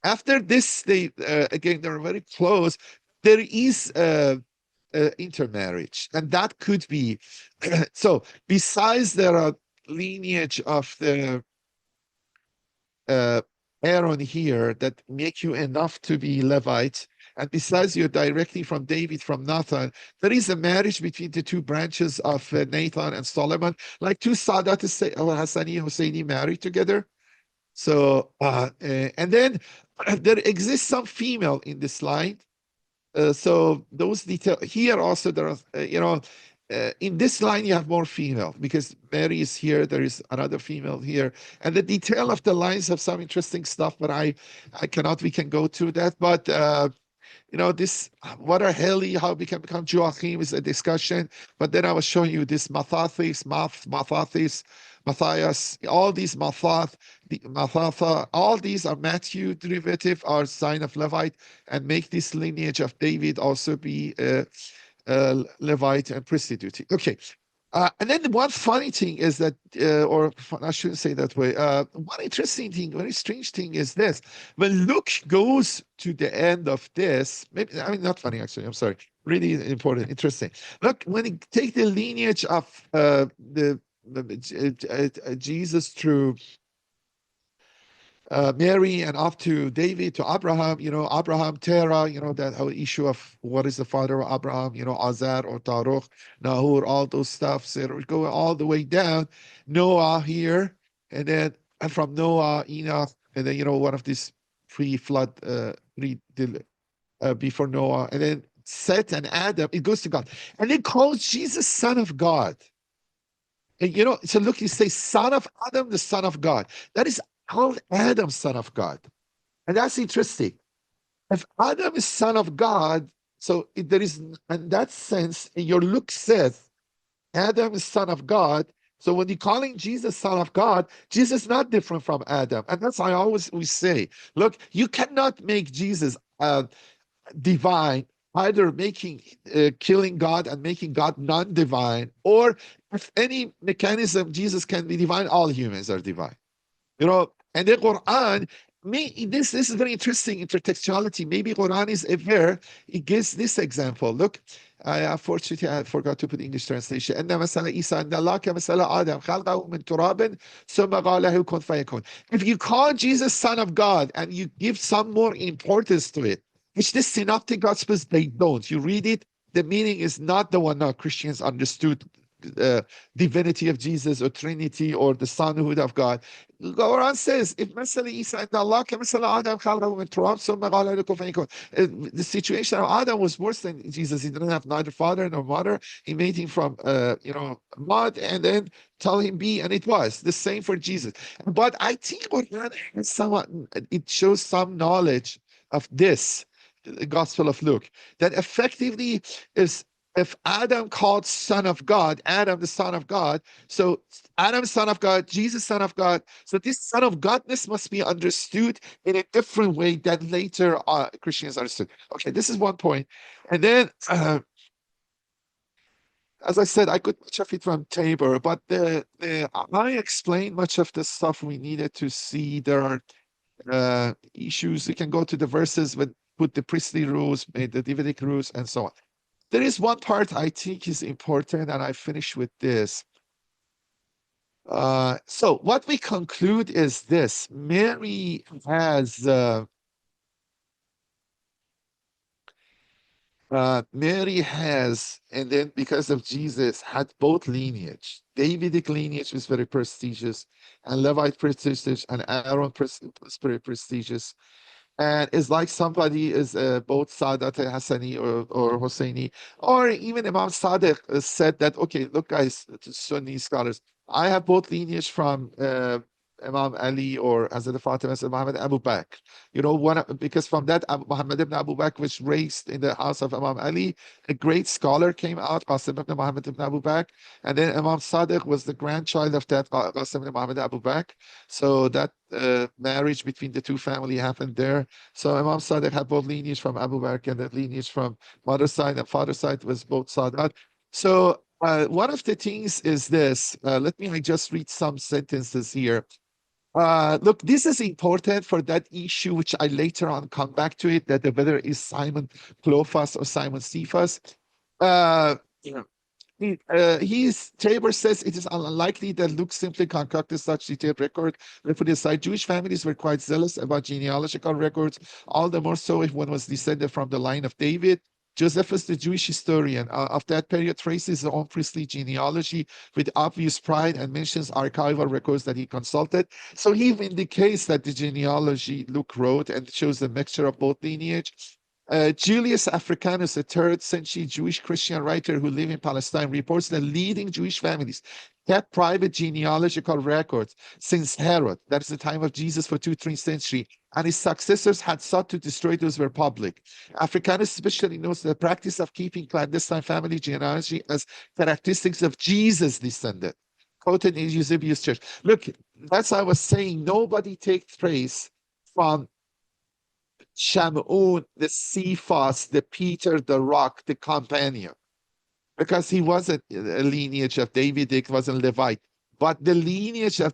After this, they again, they're very close. There is intermarriage, and that could be so besides the lineage of the Aaron here that make you enough to be Levite, and besides you're directly from David, from Nathan, there is a marriage between the two branches of Nathan and Solomon, like two Sadat Hassani Husseini married together. So and then there exists some female in this line. So those details here also, there are in this line you have more female because Mary is here, there is another female here, and the detail of the lines have some interesting stuff, but I cannot, we can go through that. But this, what are Heli, how we can become Joachim is a discussion. But then I was showing you this Mathathis, Matthias, all these Mathatha, all these are Matthew derivative, are sign of Levite, and make this lineage of David also be Levite and priestly duty. Okay. And then one funny thing is that, or I shouldn't say that way. One interesting thing, very strange thing is this. When Luke goes to the end of this, maybe, I mean, not funny actually, I'm sorry. Really important, interesting. Look, when you take the lineage of Jesus through Mary and up to David, to Abraham, Abraham, Terah, that whole issue of what is the father of Abraham, Azar or Taruch, Nahor, all those stuff. So go all the way down, Noah here, and then from Noah, Enoch, and then, one of these pre-flood, before Noah, and then Seth and Adam, it goes to God. And it calls Jesus son of God. And, so look, you say son of Adam, the son of God. That is called Adam, son of God. And that's interesting. If Adam is son of God, so there is, in that sense, your look says Adam is son of God. So when you're calling Jesus son of God, Jesus is not different from Adam. And that's why we say, look, you cannot make Jesus divine, either making killing God and making God non-divine, or if any mechanism Jesus can be divine, all humans are divine. And the Quran, this is very interesting intertextuality. Maybe Quran is aware. It gives this example. Look, unfortunately, I forgot to put English translation. If you call Jesus son of God and you give some more importance to it, which the synoptic gospels, they don't. You read it, the meaning is not the one now Christians understood, divinity of Jesus or Trinity or the sonhood of God. Quran says, if مثل عیسی عند الله كمثل آدم خلقه من تراب ثم قال له كن فيكون. The situation of Adam was worse than Jesus. He didn't have neither father nor mother. He made him from mud and then tell him be, and it was the same for Jesus. But I think Quran has somewhat, it shows some knowledge of this, the Gospel of Luke, that effectively is, if Adam called son of God, Adam the son of God, so Adam son of God, Jesus son of God, so this son of Godness must be understood in a different way than later Christians understood. Okay, this is one point. And then, as I said, I got much of it from Tabor, but I explained much of the stuff we needed to see. There are issues. You can go to the verses with put the priestly rules, made the Davidic rules, and so on. There is one part I think is important, and I finish with this. So what we conclude is this: Mary has and then because of Jesus, had both lineage. Davidic lineage was very prestigious, and Levite prestigious, and Aaron very prestigious. And it's like somebody is both Sadat Hassani or Hosseini, or even Imam Sadiq said that, okay, look, guys, Sunni scholars, I have both lineage from Imam Ali or Hazrat Fatima and Muhammad Abu Bakr. Because from that, Muhammad ibn Abu Bakr was raised in the house of Imam Ali. A great scholar came out, Qasim ibn Muhammad ibn Abu Bakr. And then Imam Sadiq was the grandchild of that Qasim ibn Muhammad Abu Bakr. So that marriage between the two families happened there. So Imam Sadiq had both lineage from Abu Bakr, and the lineage from mother's side and father's side was both Sadat. So one of the things is this. Let me just read some sentences here. Look, this is important for that issue, which I later on come back to it, that whether it's Simon Cleophas or Simon Cephas. Tabor says it is unlikely that Luke simply concocted such detailed record. Let's put it aside. Jewish families were quite zealous about genealogical records, all the more so if one was descended from the line of David. Josephus, the Jewish historian of that period, traces his own priestly genealogy with obvious pride and mentions archival records that he consulted. So he indicates that the genealogy Luke wrote and shows a mixture of both lineage. Julius Africanus, a 3rd century Jewish Christian writer who lived in Palestine, reports that leading Jewish families kept private genealogical records since Herod, that is the time of Jesus, for 2-3 centuries, and his successors had sought to destroy those were public. Africanus especially notes the practice of keeping clandestine family genealogy as characteristics of Jesus' descendant, quoted in Eusebius' church. Look, that's what I was saying. Nobody takes praise from Shamun, the Cephas, the Peter, the rock, the companion, because he wasn't a lineage of Davidic, wasn't Levite, but the lineage of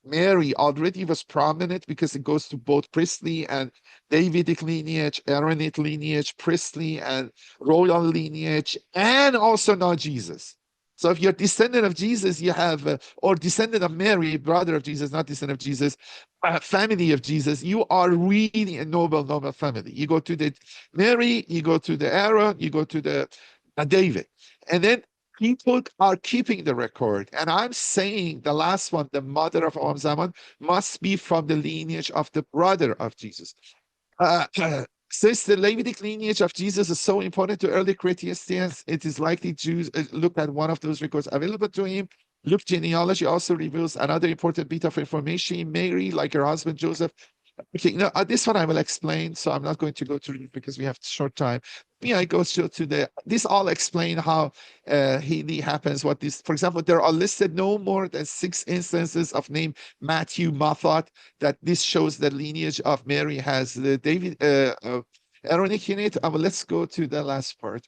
Mary already was prominent because it goes to both priestly and Davidic lineage, Aaronic lineage, priestly and royal lineage, and also now Jesus. So if you're descendant of Jesus, you have, or descendant of Mary, brother of Jesus, not descendant of Jesus, family of Jesus, you are really a noble family. You go to the Mary, you go to the Aaron, you go to the David. And then people are keeping the record. And I'm saying the last one, the mother of Imam Zaman, must be from the lineage of the brother of Jesus. Since the Levitic lineage of Jesus is so important to early Christians, it is likely Jews look at one of those records available to him. Luke's genealogy also reveals another important bit of information. Mary, like her husband Joseph. Okay, this one I will explain, so I'm not going to go through it because we have short time. I go to this all explain how he happens, what this, for example, there are listed no more than 6 instances of name Matthew Mathot, that this shows the lineage of Mary has the David Aaronic in it. Let's go to the last part.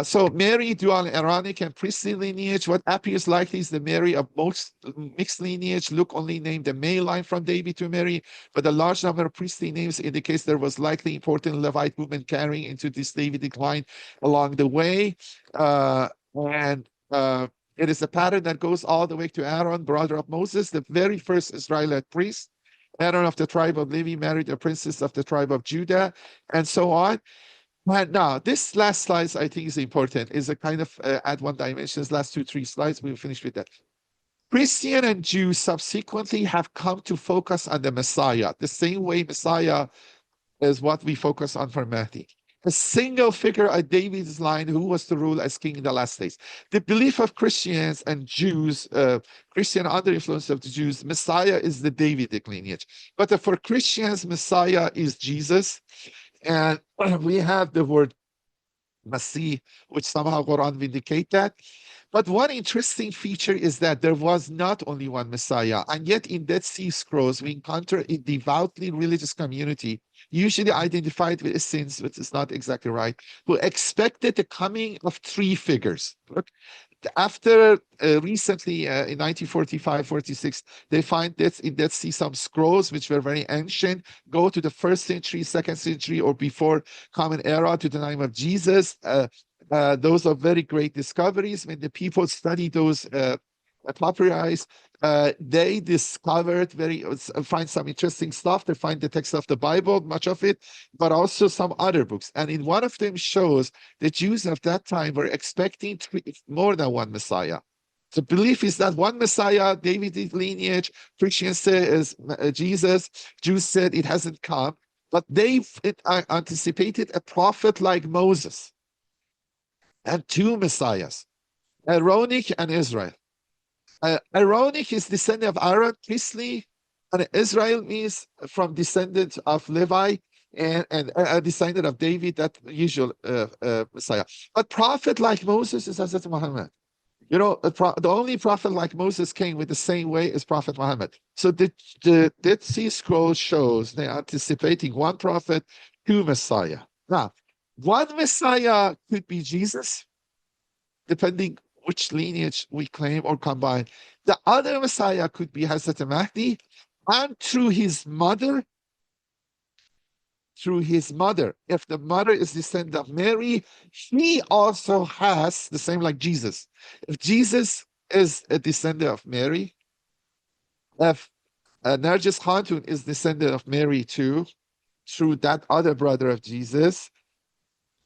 So Mary, dual Aaronic and priestly lineage. What appears likely is the Mary of most mixed lineage. Luke only named the male line from David to Mary, but a large number of priestly names indicates there was likely important Levite women carrying into this Davidic line along the way. It is a pattern that goes all the way to Aaron, brother of Moses, the very first Israelite priest. Aaron of the tribe of Levi married a princess of the tribe of Judah, and so on. But now, this last slides I think is important, is a kind of add one dimensions, last 2-3 slides, we'll finish with that. Christian and Jews subsequently have come to focus on the Messiah, the same way Messiah is what we focus on for Mahdi. A single figure at David's line who was to rule as king in the last days. The belief of Christians and Jews, Christian under influence of the Jews, Messiah is the Davidic lineage. But for Christians, Messiah is Jesus. And we have the word Masih, which somehow Qur'an vindicate that. But one interesting feature is that there was not only one Messiah, and yet in Dead Sea Scrolls, we encounter a devoutly religious community, usually identified with sins, which is not exactly right, who expected the coming of 3 figures. Look, after recently in 1945-46, they find that in Dead Sea some scrolls which were very ancient, go to the 1st century, 2nd century, or before Common Era to the time of Jesus. Those are very great discoveries. When the people study those papyri, they discovered find some interesting stuff. They find the text of the Bible, much of it, but also some other books. And in one of them shows the Jews of that time were expecting more than one Messiah. The belief is that one Messiah, Davidic lineage, Christians say is Jesus, Jews said it hasn't come, but they anticipated a prophet like Moses and 2 messiahs, Aaronic and Israel. Aaronic is descendant of Aaron, priestly, and Israel means from descendant of Levi and a descendant of David, that usual Messiah. But prophet like Moses is Hazrat Muhammad. You know, the only prophet like Moses came with the same way as Prophet Muhammad. So the Dead Sea Scroll shows they're anticipating 1 prophet, 2 Messiah. Now, 1 Messiah could be Jesus, depending which lineage we claim or combine. The other Messiah could be Hazrat Mahdi, and through his mother, if the mother is descendant of Mary, he also has the same like Jesus. If Jesus is a descendant of Mary, if Nargis Khatoon is descendant of Mary too, through that other brother of Jesus,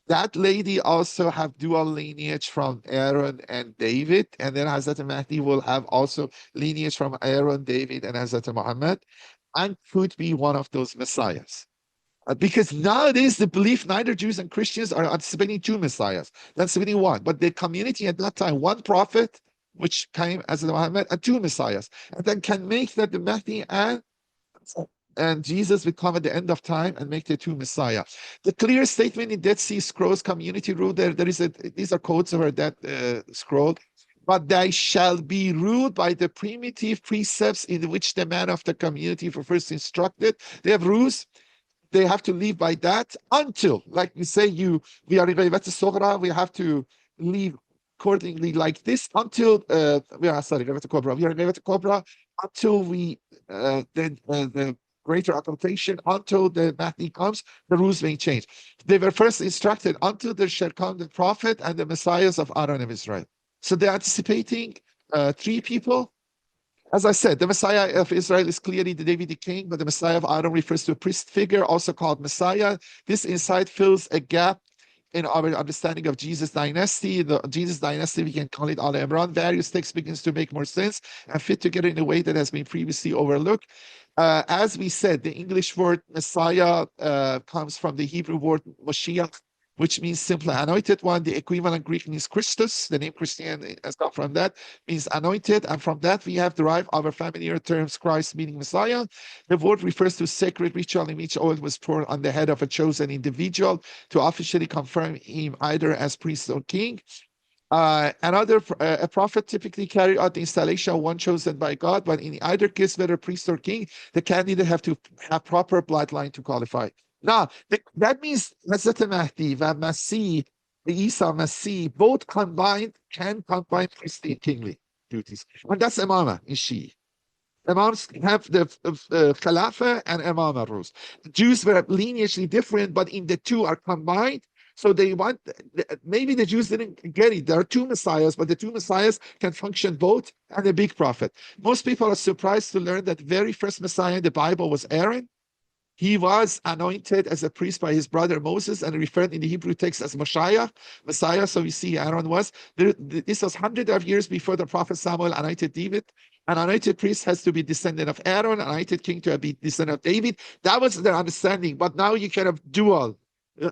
that lady also have dual lineage from Aaron and David, and then Hazrat Mahdi will have also lineage from Aaron, David, and Hazrat Muhammad, and could be one of those messiahs. Because nowadays the belief neither Jews and Christians are anticipating 2 messiahs, they're anticipating 1. But the community at that time, 1 prophet, which came as Muhammad, and 2 messiahs, and then can make that the Mahdi and Jesus will come at the end of time and make the 2 messiah. The clear statement in Dead Sea Scrolls community rule, these are codes over that scroll, but they shall be ruled by the primitive precepts in which the man of the community for first instructed. They have rules. They have to live by that until, like we say, we are in Ghaibat Soghra, we have to live accordingly like this until we are in Ghaibat Kubra, until we the greater occultation, until the Mahdi comes, the rules may change. They were first instructed until there shall come the prophet and the messiahs of Aaron of Israel. So they're anticipating 3 people. As I said, the Messiah of Israel is clearly the Davidic king, but the Messiah of Aaron refers to a priest figure, also called Messiah. This insight fills a gap in our understanding of Jesus' dynasty. The Jesus dynasty, we can call it Al Imran. Various texts begins to make more sense and fit together in a way that has been previously overlooked. As we said, the English word Messiah comes from the Hebrew word Moshiach, which means simply anointed one. The equivalent Greek means Christus. The name Christian has come from that, means anointed. And from that, we have derived our familiar terms Christ, meaning Messiah. The word refers to sacred ritual in which oil was poured on the head of a chosen individual to officially confirm him either as priest or king. A prophet typically carried out the installation of one chosen by God, but in either case, whether priest or king, the candidate have to have proper bloodline to qualify. Now, that means Hazrat Mahdi and Masih, Isa Masih, both combined can combine priestly and kingly duties. And that's Imamah in Shia. Imams have the Khilafah and Imamah rules. Jews were lineagely different, but in the 2 are combined. So they want, maybe the Jews didn't get it. There are 2 messiahs, but the 2 messiahs can function both, and a big prophet. Most people are surprised to learn that the very first messiah in the Bible was Aaron. He was anointed as a priest by his brother Moses and referred in the Hebrew text as Messiah. So we see Aaron was. This was hundreds of years before the prophet Samuel anointed David. An anointed priest has to be descendant of Aaron, an anointed king to be descendant of David. That was their understanding. But now you can have dual.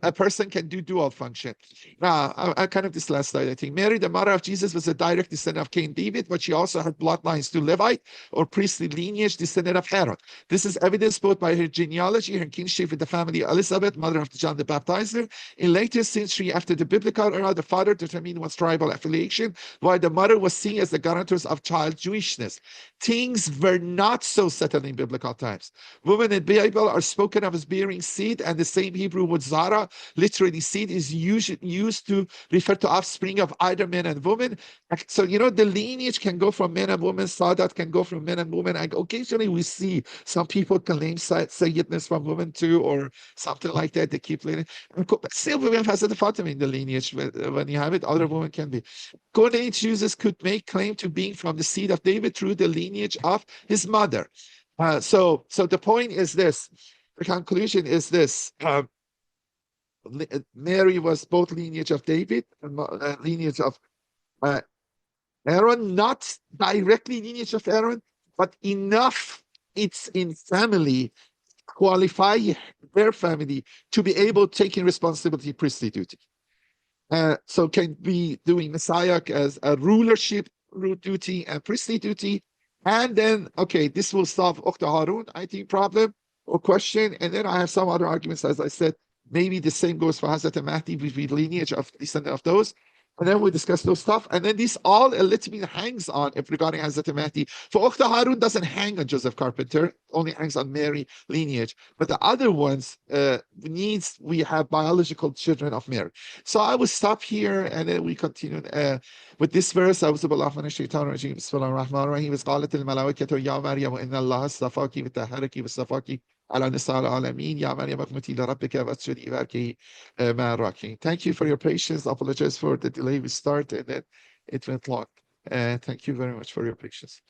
A person can do dual function. Now, I kind of this last slide, I think. Mary, the mother of Jesus, was a direct descendant of King David, but she also had bloodlines to Levite or priestly lineage descendant of Aaron. This is evidenced both by her genealogy, her kinship with the family of Elizabeth, mother of John the Baptizer. In later century, after the biblical era, the father determined one's tribal affiliation, while the mother was seen as the guarantors of child Jewishness. Things were not so settled in biblical times. Women in the Bible are spoken of as bearing seed, and the same Hebrew word Zara, literally seed, is used to refer to offspring of either men and women. So, the lineage can go from men and women. Sadat can go from men and women. And occasionally we see some people claim Sayyidness from women too, or something like that. They keep learning. Still, women has the Fatima in the lineage. When you have it, other women can be. Qur'anic users could make claim to being from the seed of David through the lineage of his mother. So the point is this. The conclusion is this. Mary was both lineage of David and lineage of Aaron, not directly lineage of Aaron, but enough it's in family, qualify their family to be able to take in responsibility priestly duty. So can be doing Messiah as a rulership duty and priestly duty. And then, okay, this will solve Ukhta Harun, I think, problem or question. And then I have some other arguments, as I said. Maybe the same goes for Hazrat Mahdi with the lineage of descendant of those. And then we discuss those stuff. And then this all a little bit hangs on if regarding Hazrat Mahdi. For Ukhta Harun doesn't hang on Joseph Carpenter, only hangs on Mary lineage. But the other ones we have biological children of Mary. So I will stop here and then we continue with this verse. أعوذ بالله من الشيطان الرجيم بسم الله الرحمن الرحيم إذ قالت الملائكة يا مريم إن الله اصطفاك وطهرك واصطفاك على نساء العالمين يا مريم اقنتي لربك واسجدي واركعي مع الراكعين. Thank you for your patience. I apologize for the delay we start and then it went long. Thank you very much for your patience.